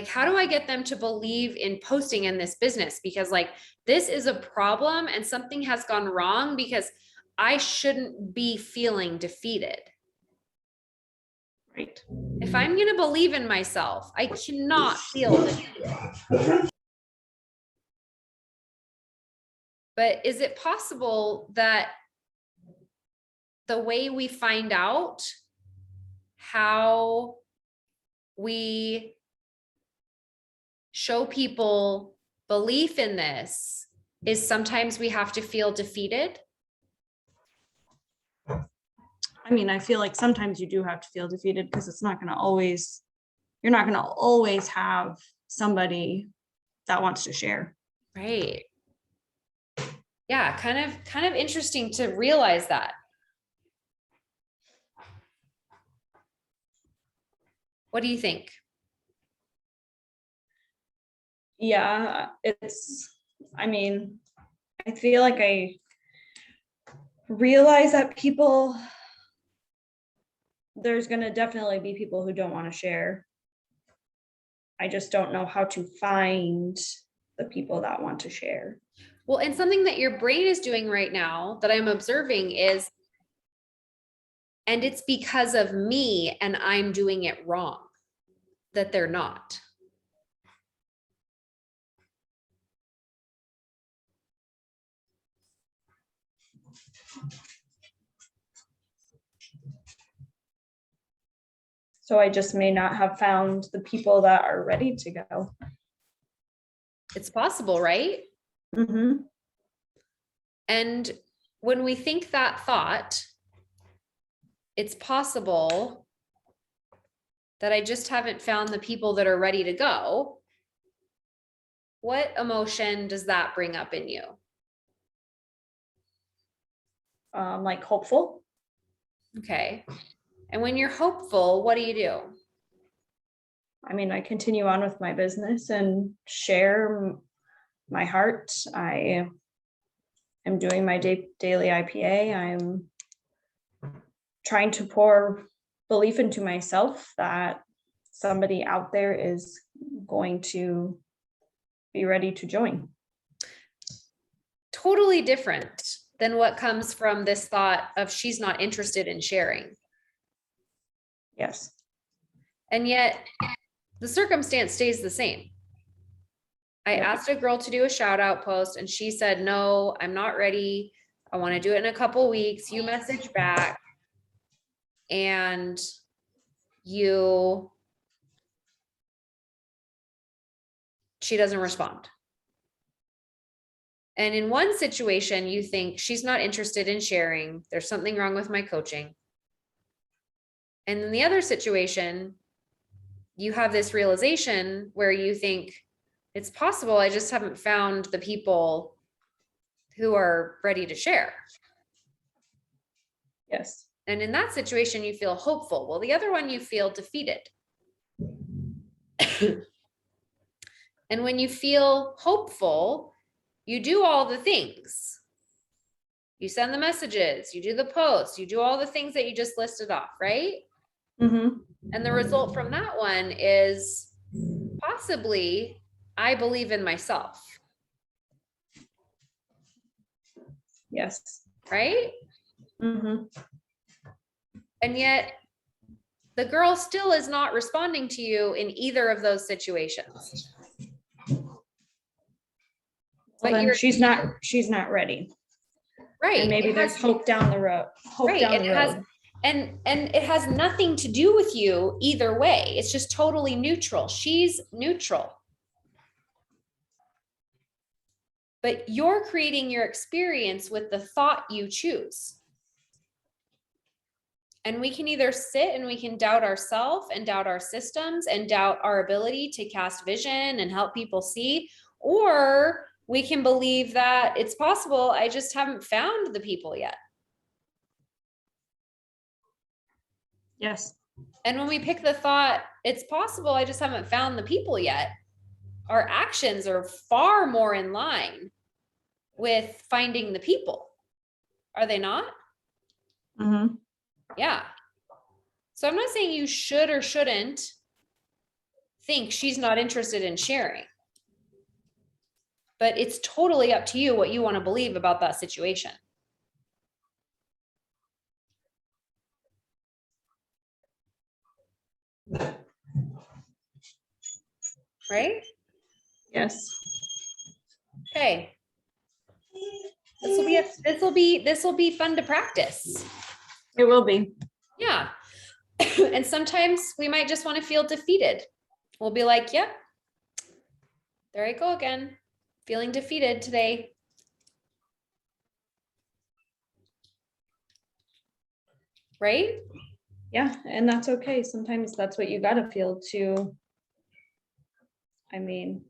Speaker 1: how do I get them to believe in posting in this business? Because like this is a problem and something has gone wrong, because I shouldn't be feeling defeated.
Speaker 2: Right.
Speaker 1: If I'm going to believe in myself, I cannot feel defeated. But is it possible that the way we find out how we show people belief in this is sometimes we have to feel defeated?
Speaker 2: I mean, I feel like sometimes you do have to feel defeated because it's not going to always, you're not going to always have somebody that wants to share.
Speaker 1: Right. Yeah, kind of interesting to realize that. What do you think?
Speaker 2: Yeah, I mean, I feel like I realize that there's going to definitely be people who don't want to share. I just don't know how to find the people that want to share.
Speaker 1: Well, and something that your brain is doing right now that I'm observing is, and it's because of me and I'm doing it wrong, that they're not.
Speaker 2: So I just may not have found the people that are ready to go.
Speaker 1: It's possible, right?
Speaker 2: Mm-hmm.
Speaker 1: And when we think that thought, it's possible that I just haven't found the people that are ready to go. What emotion does that bring up in you?
Speaker 2: Like hopeful.
Speaker 1: Okay. And when you're hopeful, what do?
Speaker 2: I mean, I continue on with my business and share my heart. I am doing my daily IPA. I'm trying to pour belief into myself that somebody out there is going to be ready to join.
Speaker 1: Totally different than what comes from this thought of she's not interested in sharing.
Speaker 2: Yes.
Speaker 1: And yet the circumstance stays the same. I asked a girl to do a shout out post and she said, no, I'm not ready. I want to do it in a couple weeks. You message back and she doesn't respond. And in one situation, you think she's not interested in sharing. There's something wrong with my coaching. And in the other situation, you have this realization where you think it's possible, I just haven't found the people who are ready to share.
Speaker 2: Yes.
Speaker 1: And in that situation, you feel hopeful. Well, the other one, you feel defeated. And when you feel hopeful, you do all the things. You send the messages, you do the posts, you do all the things that you just listed off, right?
Speaker 2: Mm-hmm.
Speaker 1: And the result from that one is possibly, I believe in myself.
Speaker 2: Yes.
Speaker 1: Right?
Speaker 2: Mm-hmm.
Speaker 1: And yet the girl still is not responding to you in either of those situations.
Speaker 2: But then she's not ready.
Speaker 1: Right.
Speaker 2: And maybe there's hope down the road. Hope down the road.
Speaker 1: And it has nothing to do with you either way. It's just totally neutral. She's neutral. But you're creating your experience with the thought you choose. And we can either sit and we can doubt ourselves and doubt our systems and doubt our ability to cast vision and help people see, or we can believe that it's possible, I just haven't found the people yet.
Speaker 2: Yes.
Speaker 1: And when we pick the thought, it's possible, I just haven't found the people yet, our actions are far more in line with finding the people, are they not?
Speaker 2: Mhm.
Speaker 1: Yeah. So I'm not saying you should or shouldn't think she's not interested in sharing, but it's totally up to you what you want to believe about that situation. Right?
Speaker 2: Yes.
Speaker 1: Okay. This will be fun to practice.
Speaker 2: It will be.
Speaker 1: Yeah. And sometimes we might just want to feel defeated. We'll be like, yep, there I go again, feeling defeated today. Right?
Speaker 2: Yeah, and that's okay. Sometimes that's what you gotta feel to. I mean,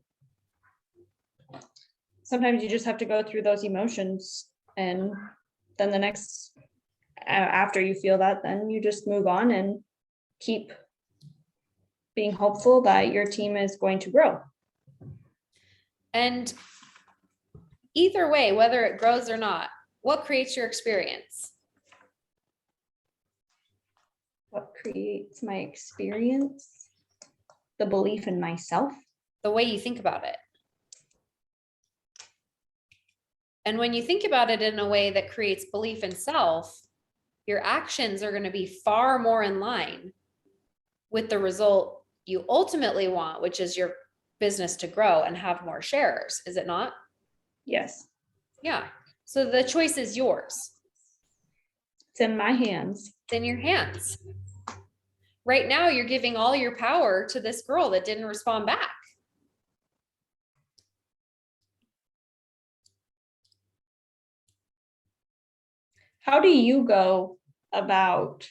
Speaker 2: sometimes you just have to go through those emotions, and then the next after you feel that, then you just move on and keep being hopeful that your team is going to grow.
Speaker 1: And either way, whether it grows or not, what creates your experience?
Speaker 2: What creates my experience? The belief in myself.
Speaker 1: The way you think about it. And when you think about it in a way that creates belief in self, your actions are going to be far more in line with the result you ultimately want, which is your business to grow and have more shares. Is it not?
Speaker 2: Yes.
Speaker 1: Yeah. So the choice is yours.
Speaker 2: It's in my hands.
Speaker 1: It's in your hands. Right now, you're giving all your power to this girl that didn't respond back.
Speaker 2: How do you go about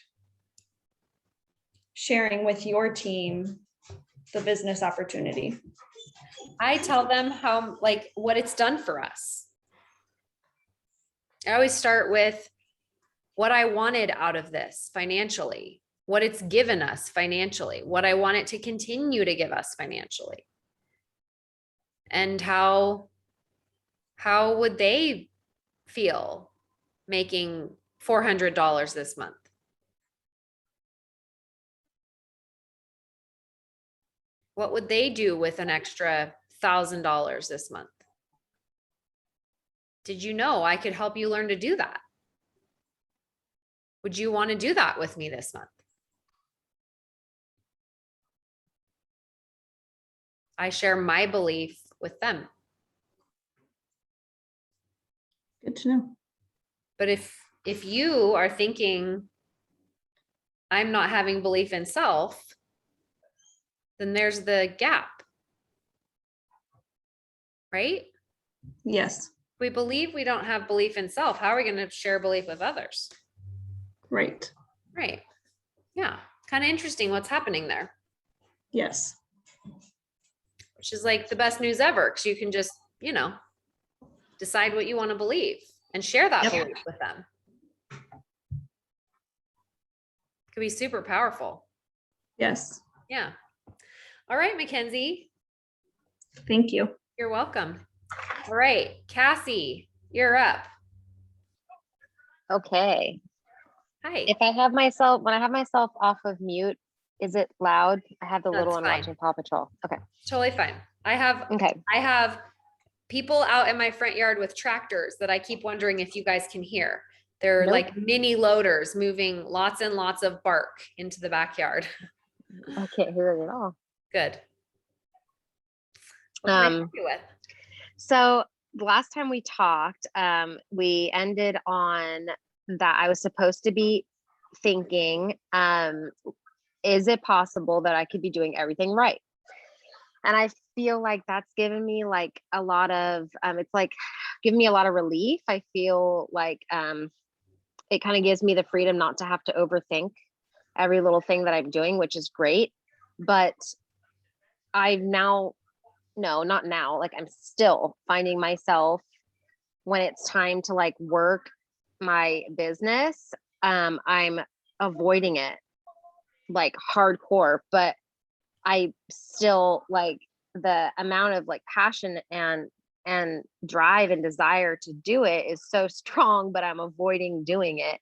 Speaker 2: sharing with your team the business opportunity?
Speaker 1: I tell them how, like, what it's done for us. I always start with what I wanted out of this financially, what it's given us financially, what I want it to continue to give us financially. And how would they feel making $400 this month? What would they do with an extra $1,000 this month? Did you know I could help you learn to do that? Would you want to do that with me this month? I share my belief with them.
Speaker 2: Good to know.
Speaker 1: But if you are thinking I'm not having belief in self, then there's the gap. Right?
Speaker 2: Yes.
Speaker 1: If we believe we don't have belief in self, how are we going to share belief with others?
Speaker 2: Right.
Speaker 1: Right. Yeah. Kind of interesting what's happening there.
Speaker 2: Yes.
Speaker 1: Which is like the best news ever, because you can just, decide what you want to believe and share that belief with them. Could be super powerful.
Speaker 2: Yes.
Speaker 1: Yeah. All right, Makenzie.
Speaker 2: Thank you.
Speaker 1: You're welcome. All right, Cassie, you're up.
Speaker 3: Okay.
Speaker 1: Hi.
Speaker 3: When I have myself off of mute, is it loud? I have the
Speaker 1: No,
Speaker 3: little
Speaker 1: it's
Speaker 3: one
Speaker 1: fine.
Speaker 3: watching Paw Patrol. Okay.
Speaker 1: Totally fine. I
Speaker 3: Okay.
Speaker 1: have people out in my front yard with tractors that I keep wondering if you guys can hear. They're
Speaker 3: Nope.
Speaker 1: like mini loaders moving lots and lots of bark into the backyard.
Speaker 3: I can't hear it at all.
Speaker 1: Good. What can I help you with?
Speaker 3: So the last time we talked, we ended on that I was supposed to be thinking, is it possible that I could be doing everything right? And I feel like that's given me like a lot of, it's like giving me a lot of relief. I feel like it kind of gives me the freedom not to have to overthink every little thing that I'm doing, which is great. But I've now, no, not now, like I'm still finding myself when it's time to like work my business, I'm avoiding it like hardcore, but I still like the amount of like passion and and drive and desire to do it is so strong, but I'm avoiding doing it.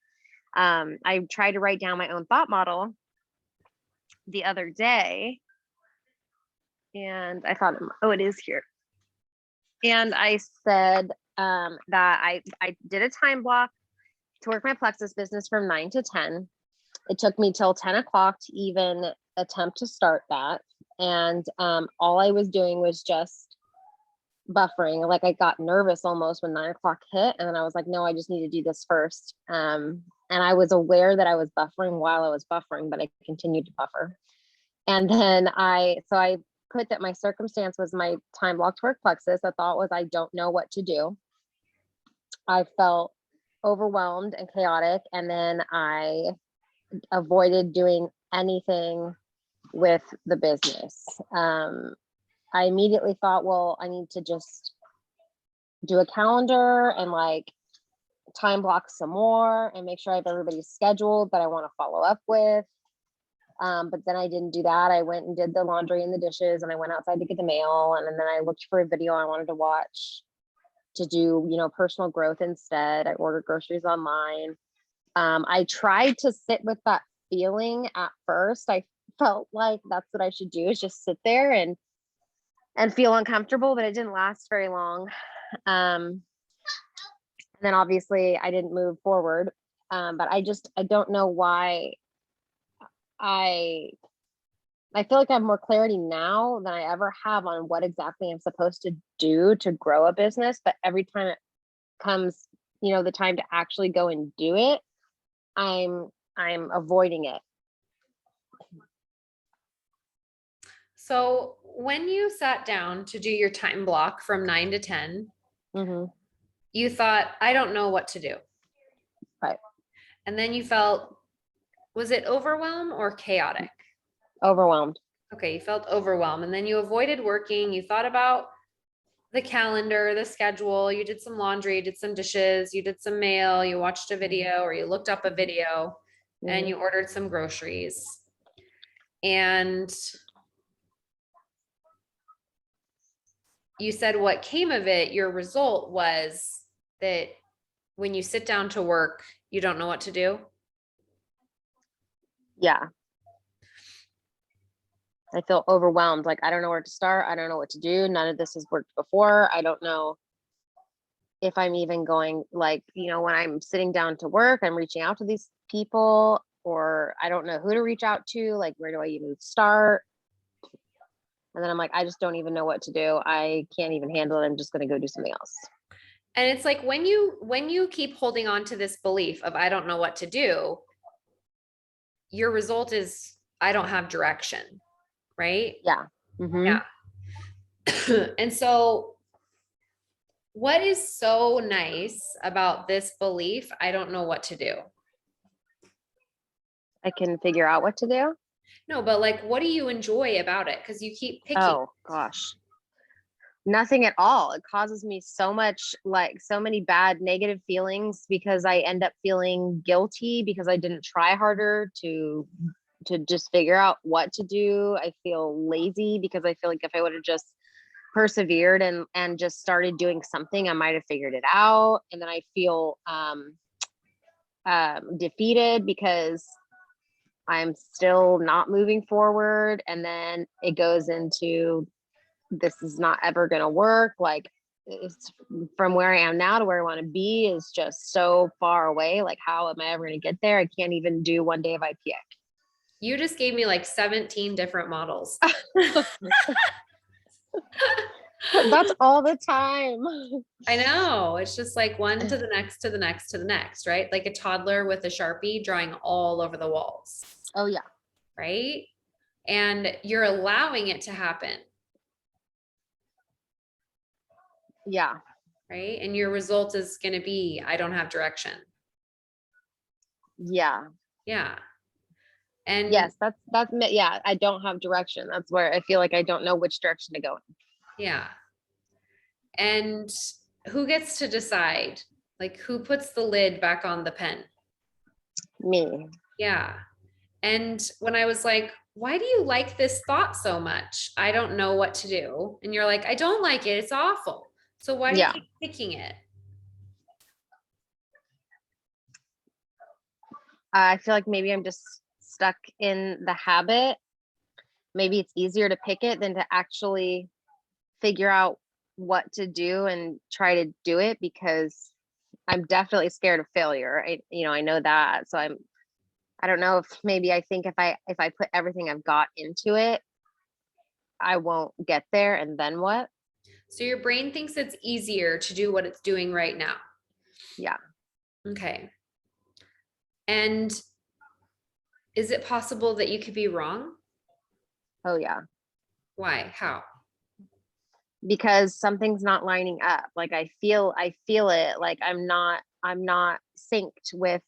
Speaker 3: I tried to write down my own thought model the other day, and I thought, oh, it is here. And I said that I did a time block to work my Plexus business from 9 to 10. It took me till 10 o'clock to even attempt to start that. And all I was doing was just buffering. Like, I got nervous almost when 9 o'clock hit. And then I was like, no, I just need to do this first. And I was aware that I was buffering while I was buffering, but I continued to buffer. And then I put that my circumstance was my time block to work Plexus. The thought was, I don't know what to do. I felt overwhelmed and chaotic. And then I avoided doing anything with the business. I immediately thought, well, I need to just do a calendar and like time block some more and make sure I have everybody scheduled that I want to follow up with. But then I didn't do that. I went and did the laundry and the dishes, and I went outside to get the mail. And then I looked for a video I wanted to watch to do, personal growth instead. I ordered groceries online. I tried to sit with that feeling at first. I felt like that's what I should do, is just sit there and feel uncomfortable, but it didn't last very long. And then obviously I didn't move forward. But I don't know why. I feel like I have more clarity now than I ever have on what exactly I'm supposed to do to grow a business. But every time it comes, the time to actually go and do it, I'm avoiding it.
Speaker 1: So when you sat down to do your time block from 9 to 10, you thought, I don't know what to do.
Speaker 3: Right.
Speaker 1: And then you felt, was it overwhelm or chaotic?
Speaker 3: Overwhelmed.
Speaker 1: Okay, you felt overwhelmed, and then you avoided working. You thought about the calendar, the schedule. You did some laundry, you did some dishes, you did some mail, you watched a video, or you looked up a video, and you ordered some groceries. And you said what came of it, your result was that when you sit down to work, you don't know what to do.
Speaker 3: Yeah. I feel overwhelmed. Like, I don't know where to start. I don't know what to do. None of this has worked before. I don't know if I'm even going, like, when I'm sitting down to work, I'm reaching out to these people, or I don't know who to reach out to. Like, where do I even start? And then I'm like, I just don't even know what to do. I can't even handle it. I'm just going to go do something else.
Speaker 1: And it's like, when you keep holding on to this belief of, I don't know what to do, your result is, I don't have direction. Right?
Speaker 3: Yeah.
Speaker 1: Yeah. And so what is so nice about this belief, I don't know what to do?
Speaker 3: I can figure out what to do.
Speaker 1: No, but like, what do you enjoy about it? Because you keep picking.
Speaker 3: Oh gosh, nothing at all. It causes me so much, like, so many bad negative feelings, because I end up feeling guilty because I didn't try harder to just figure out what to do. I feel lazy because I feel like if I would have just persevered and just started doing something, I might have figured it out. And then I feel defeated because I'm still not moving forward. And then it goes into, this is not ever going to work. Like, it's from where I am now to where I want to be is just so far away. Like, how am I ever going to get there? I can't even do one day of IPA.
Speaker 1: You just gave me like 17 different models.
Speaker 3: That's all the time.
Speaker 1: I know. It's just like one to the next, to the next, to the next, right? Like a toddler with a Sharpie drawing all over the walls.
Speaker 3: Oh yeah.
Speaker 1: Right? And you're allowing it to happen.
Speaker 3: Yeah.
Speaker 1: Right? And your result is going to be, I don't have direction.
Speaker 3: Yeah.
Speaker 1: Yeah. And
Speaker 3: yes, that's yeah, I don't have direction. That's where I feel like I don't know which direction to go in.
Speaker 1: Yeah. And who gets to decide? Like, who puts the lid back on the pen?
Speaker 3: Me.
Speaker 1: Yeah. And when I was like, why do you like this thought so much? I don't know what to do. And you're like, I don't like it. It's awful. So why do you
Speaker 3: Yeah.
Speaker 1: keep picking it?
Speaker 3: I feel like maybe I'm just stuck in the habit. Maybe it's easier to pick it than to actually figure out what to do and try to do it, because I'm definitely scared of failure. I know that. So I don't know if maybe I think if I put everything I've got into it, I won't get there, and then what?
Speaker 1: So your brain thinks it's easier to do what it's doing right now.
Speaker 3: Yeah.
Speaker 1: Okay. And is it possible that you could be wrong?
Speaker 3: Oh yeah.
Speaker 1: Why? How?
Speaker 3: Because something's not lining up. Like I feel it, like I'm not synced with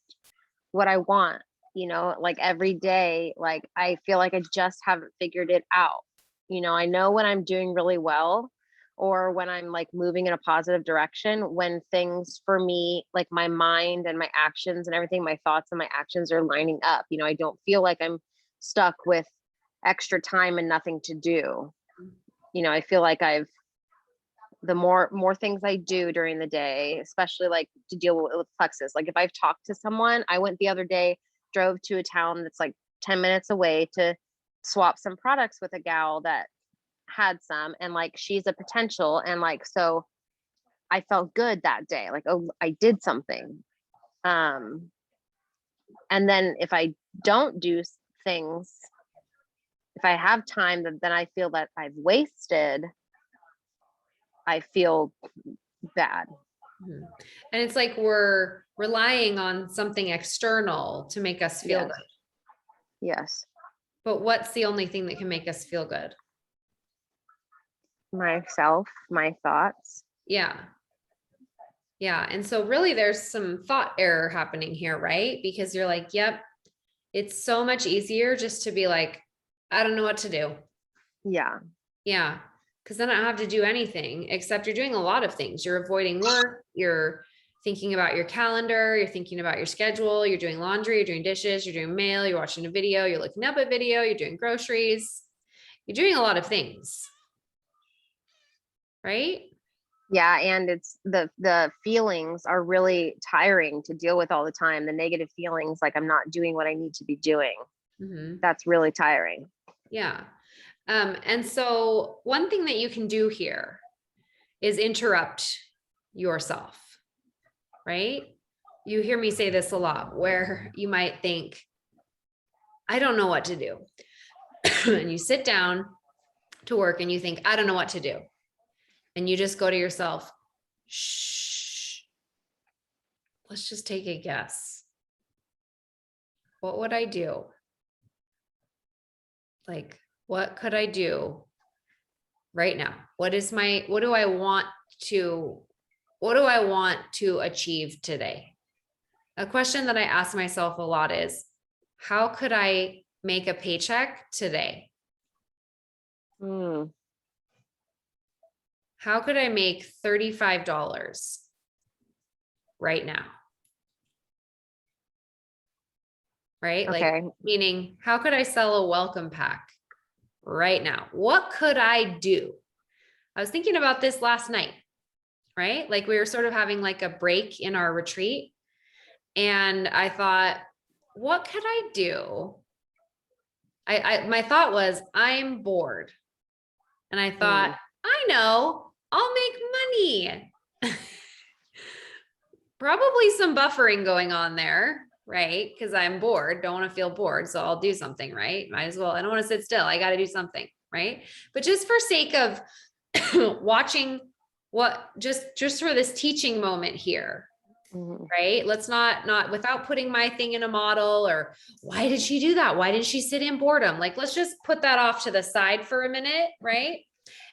Speaker 3: what I want, like every day, like I feel like I just haven't figured it out. I know when I'm doing really well, or when I'm like moving in a positive direction, when things for me, like my mind and my actions and everything, my thoughts and my actions are lining up. I don't feel like I'm stuck with extra time and nothing to do. I feel like the more things I do during the day, especially like to deal with plexus. Like if I've talked to someone, I went the other day, drove to a town that's like 10 minutes away to swap some products with a gal that had some, and like she's a potential, and like so I felt good that day, like, oh, I did something. And then if I don't do things, if I have time, then I feel that I've wasted. I feel bad.
Speaker 1: Mhm. And it's like we're relying on something external to make us feel
Speaker 3: Yes.
Speaker 1: good.
Speaker 3: Yes.
Speaker 1: But what's the only thing that can make us feel good?
Speaker 3: Myself, my thoughts.
Speaker 1: Yeah. Yeah. And so really there's some thought error happening here, right? Because you're like, yep, it's so much easier just to be like, I don't know what to do.
Speaker 3: Yeah.
Speaker 1: Yeah. Because then I don't have to do anything except you're doing a lot of things. You're avoiding work. You're thinking about your calendar. You're thinking about your schedule. You're doing laundry. You're doing dishes. You're doing mail. You're watching a video. You're looking up a video. You're doing groceries. You're doing a lot of things. Right?
Speaker 3: Yeah. And it's the feelings are really tiring to deal with all the time. The negative feelings, like I'm not doing what I need to be doing.
Speaker 1: Mm-hmm.
Speaker 3: That's really tiring.
Speaker 1: Yeah. And so one thing that you can do here is interrupt yourself, right? You hear me say this a lot, where you might think, I don't know what to do. And you sit down to work and you think, I don't know what to do. And you just go to yourself, shh, let's just take a guess. What would I do? Like, what could I do right now? What do I want to achieve today? A question that I ask myself a lot is, how could I make a paycheck today?
Speaker 3: Mm.
Speaker 1: How could I make $35 right now? Right?
Speaker 3: Okay.
Speaker 1: Like, meaning, how could I sell a welcome pack right now? What could I do? I was thinking about this last night, right? Like we were sort of having like a break in our retreat. And I thought, what could I do? My thought was, I'm bored. And I thought, I know, I'll make money. Probably some buffering going on there, right? Because I'm bored, don't want to feel bored. So I'll do something, right? Might as well. I don't want to sit still. I got to do something, right? But just for sake of watching just for this teaching moment here, right? Let's not without putting my thing in a model, or why did she do that? Why did she sit in boredom? Like, let's just put that off to the side for a minute, right?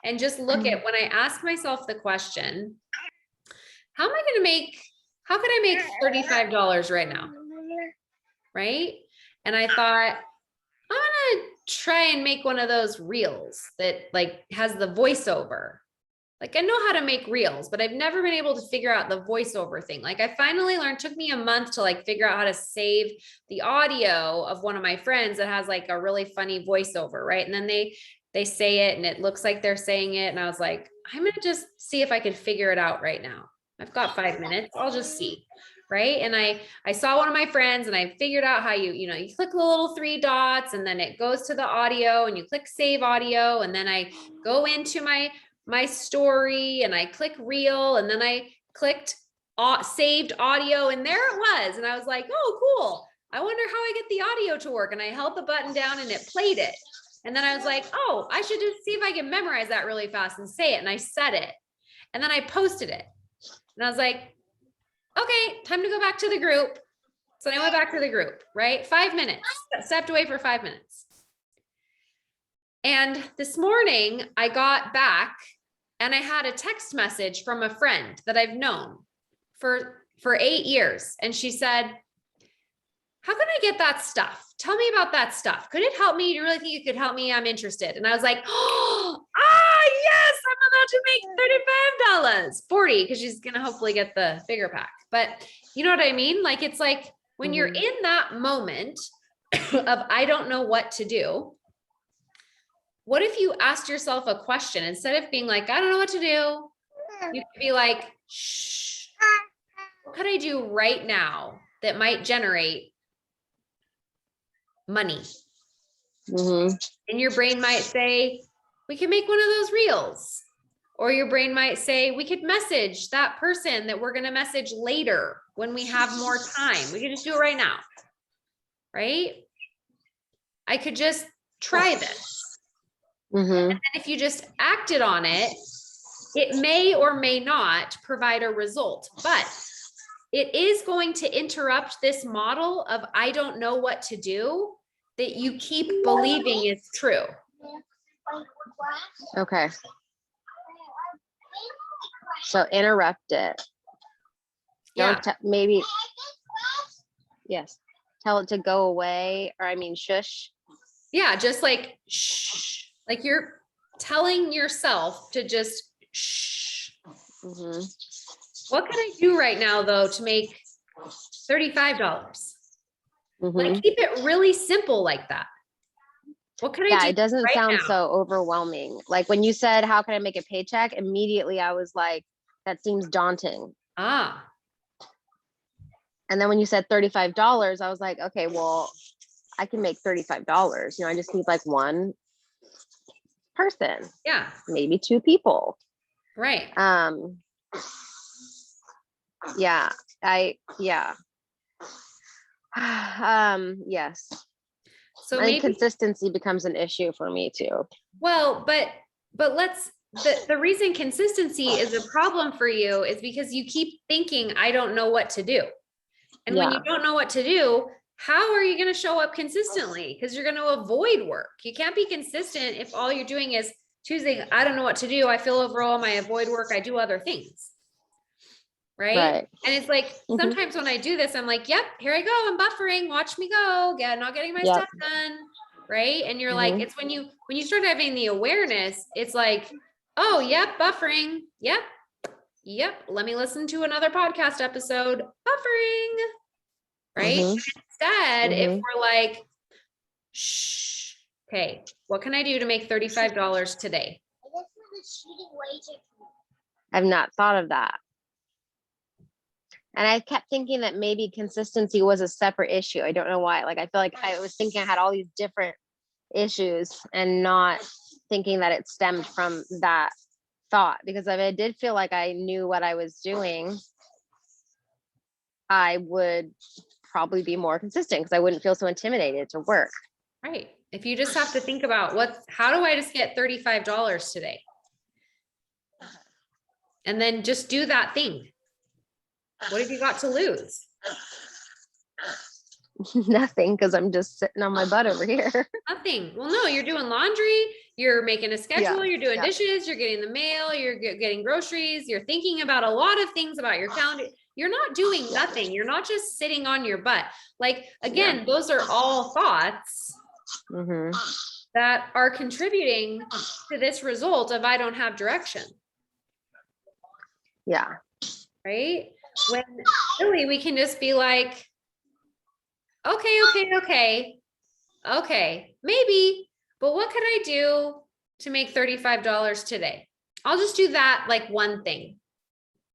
Speaker 1: And just look at when I ask myself the question, how could I make $35 right now? Right? And I thought, I'm gonna try and make one of those reels that like has the voiceover. Like I know how to make reels, but I've never been able to figure out the voiceover thing. Like I finally learned, took me a month to like figure out how to save the audio of one of my friends that has like a really funny voiceover, right? And then they say it and it looks like they're saying it. And I was like, I'm going to just see if I could figure it out right now. I've got 5 minutes. I'll just see. Right. And I saw one of my friends and I figured out how you click the little 3 dots and then it goes to the audio and you click save audio. And then I go into my story and I click reel and then I clicked saved audio and there it was. And I was like, oh, cool. I wonder how I get the audio to work. And I held the button down and it played it. And then I was like, oh, I should just see if I can memorize that really fast and say it. And I said it. And then I posted it. And I was like, okay, time to go back to the group. So I went back to the group, right? 5 minutes, stepped away for 5 minutes. And this morning I got back and I had a text message from a friend that I've known for 8 years. And she said, how can I get that stuff? Tell me about that stuff. Could it help me? Do you really think it could help me? I'm interested. And I was like, yes, I'm about to make $35, 40, because she's going to hopefully get the bigger pack. But you know what I mean? Like, it's like when you're in that moment of, I don't know what to do. What if you asked yourself a question instead of being like, I don't know what to do? You could be like, shh, what could I do right now that might generate money? And your brain might say, we can make one of those reels. Or your brain might say, we could message that person that we're going to message later when we have more time. We can just do it right now. Right? I could just try this. And if you just acted on it, it may or may not provide a result, but it is going to interrupt this model of, I don't know what to do, that you keep believing is true.
Speaker 3: Okay. So interrupt it.
Speaker 1: Yeah.
Speaker 3: Don't maybe, yes. Tell it to go away, or I mean, shush.
Speaker 1: Yeah, just like, shh. Like you're telling yourself to just shh. What can I do right now, though, to make $35? Like, keep it really simple like that. What can I do?
Speaker 3: Yeah, it doesn't
Speaker 1: right
Speaker 3: sound
Speaker 1: now?
Speaker 3: so overwhelming. Like when you said, how can I make a paycheck? Immediately I was like, that seems daunting.
Speaker 1: Ah,
Speaker 3: And then when you said $35, I was like, okay, well, I can make $35. I just need like one person,
Speaker 1: yeah,
Speaker 3: maybe 2 people.
Speaker 1: right.
Speaker 3: Yeah, yes.
Speaker 1: So
Speaker 3: I think
Speaker 1: maybe
Speaker 3: consistency becomes an issue for me too.
Speaker 1: well, but the reason consistency is a problem for you is because you keep thinking, I don't know what to do. And when you don't know what to do, how are you going to show up consistently? Because you're going to avoid work. You can't be consistent if all you're doing is choosing, I don't know what to do. I feel overwhelmed. I avoid work. I do other things. Right. And it's like, sometimes when I do this, I'm like, yep, here I go. I'm buffering. Watch me go. Yeah. Not getting my stuff done. Right. And you're like, it's when you start having the awareness, it's like, oh, yep. Buffering. Yep. Let me listen to another podcast episode. Buffering. Right. Instead, if we're like, shh, okay, what can I do to make $35 today?
Speaker 3: I've not thought of that. And I kept thinking that maybe consistency was a separate issue. I don't know why. Like, I feel like I was thinking I had all these different issues and not thinking that it stemmed from that thought, because if I did feel like I knew what I was doing, I would probably be more consistent because I wouldn't feel so intimidated to work.
Speaker 1: Right. If you just have to think about how do I just get $35 today? And then just do that thing. What have you got to lose?
Speaker 3: Nothing, because I'm just sitting on my butt over here.
Speaker 1: Nothing. Well, no, you're doing laundry, you're making a schedule, you're doing dishes, you're getting the mail, you're getting groceries, you're thinking about a lot of things about your calendar. You're not doing nothing. You're not just sitting on your butt. Like, again, those are all thoughts that are contributing to this result of I don't have direction.
Speaker 3: Yeah.
Speaker 1: Right? When really we can just be like, okay, maybe, but what could I do to make $35 today? I'll just do that, like one thing.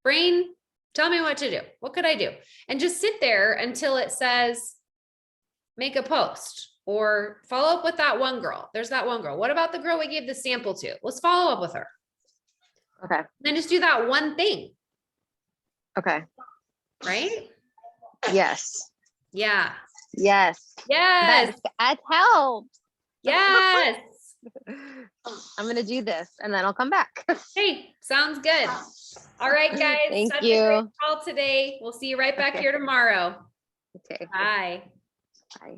Speaker 1: Brain, tell me what to do. What could I do? And just sit there until it says, make a post or follow up with that one girl. There's that one girl. What about the girl we gave the sample to? Let's follow up with her.
Speaker 3: Okay.
Speaker 1: Then just do that one thing,
Speaker 3: Okay.
Speaker 1: right?
Speaker 3: Yes.
Speaker 1: Yeah.
Speaker 3: Yes.
Speaker 1: Yes.
Speaker 3: That helps.
Speaker 1: Yes.
Speaker 3: I'm going to do this and then I'll come back.
Speaker 1: Hey, sounds good. All right, guys.
Speaker 3: Thank
Speaker 1: Such a
Speaker 3: you.
Speaker 1: great call today. We'll see you right back
Speaker 3: Okay.
Speaker 1: here tomorrow.
Speaker 3: Okay.
Speaker 1: Bye.
Speaker 3: Bye.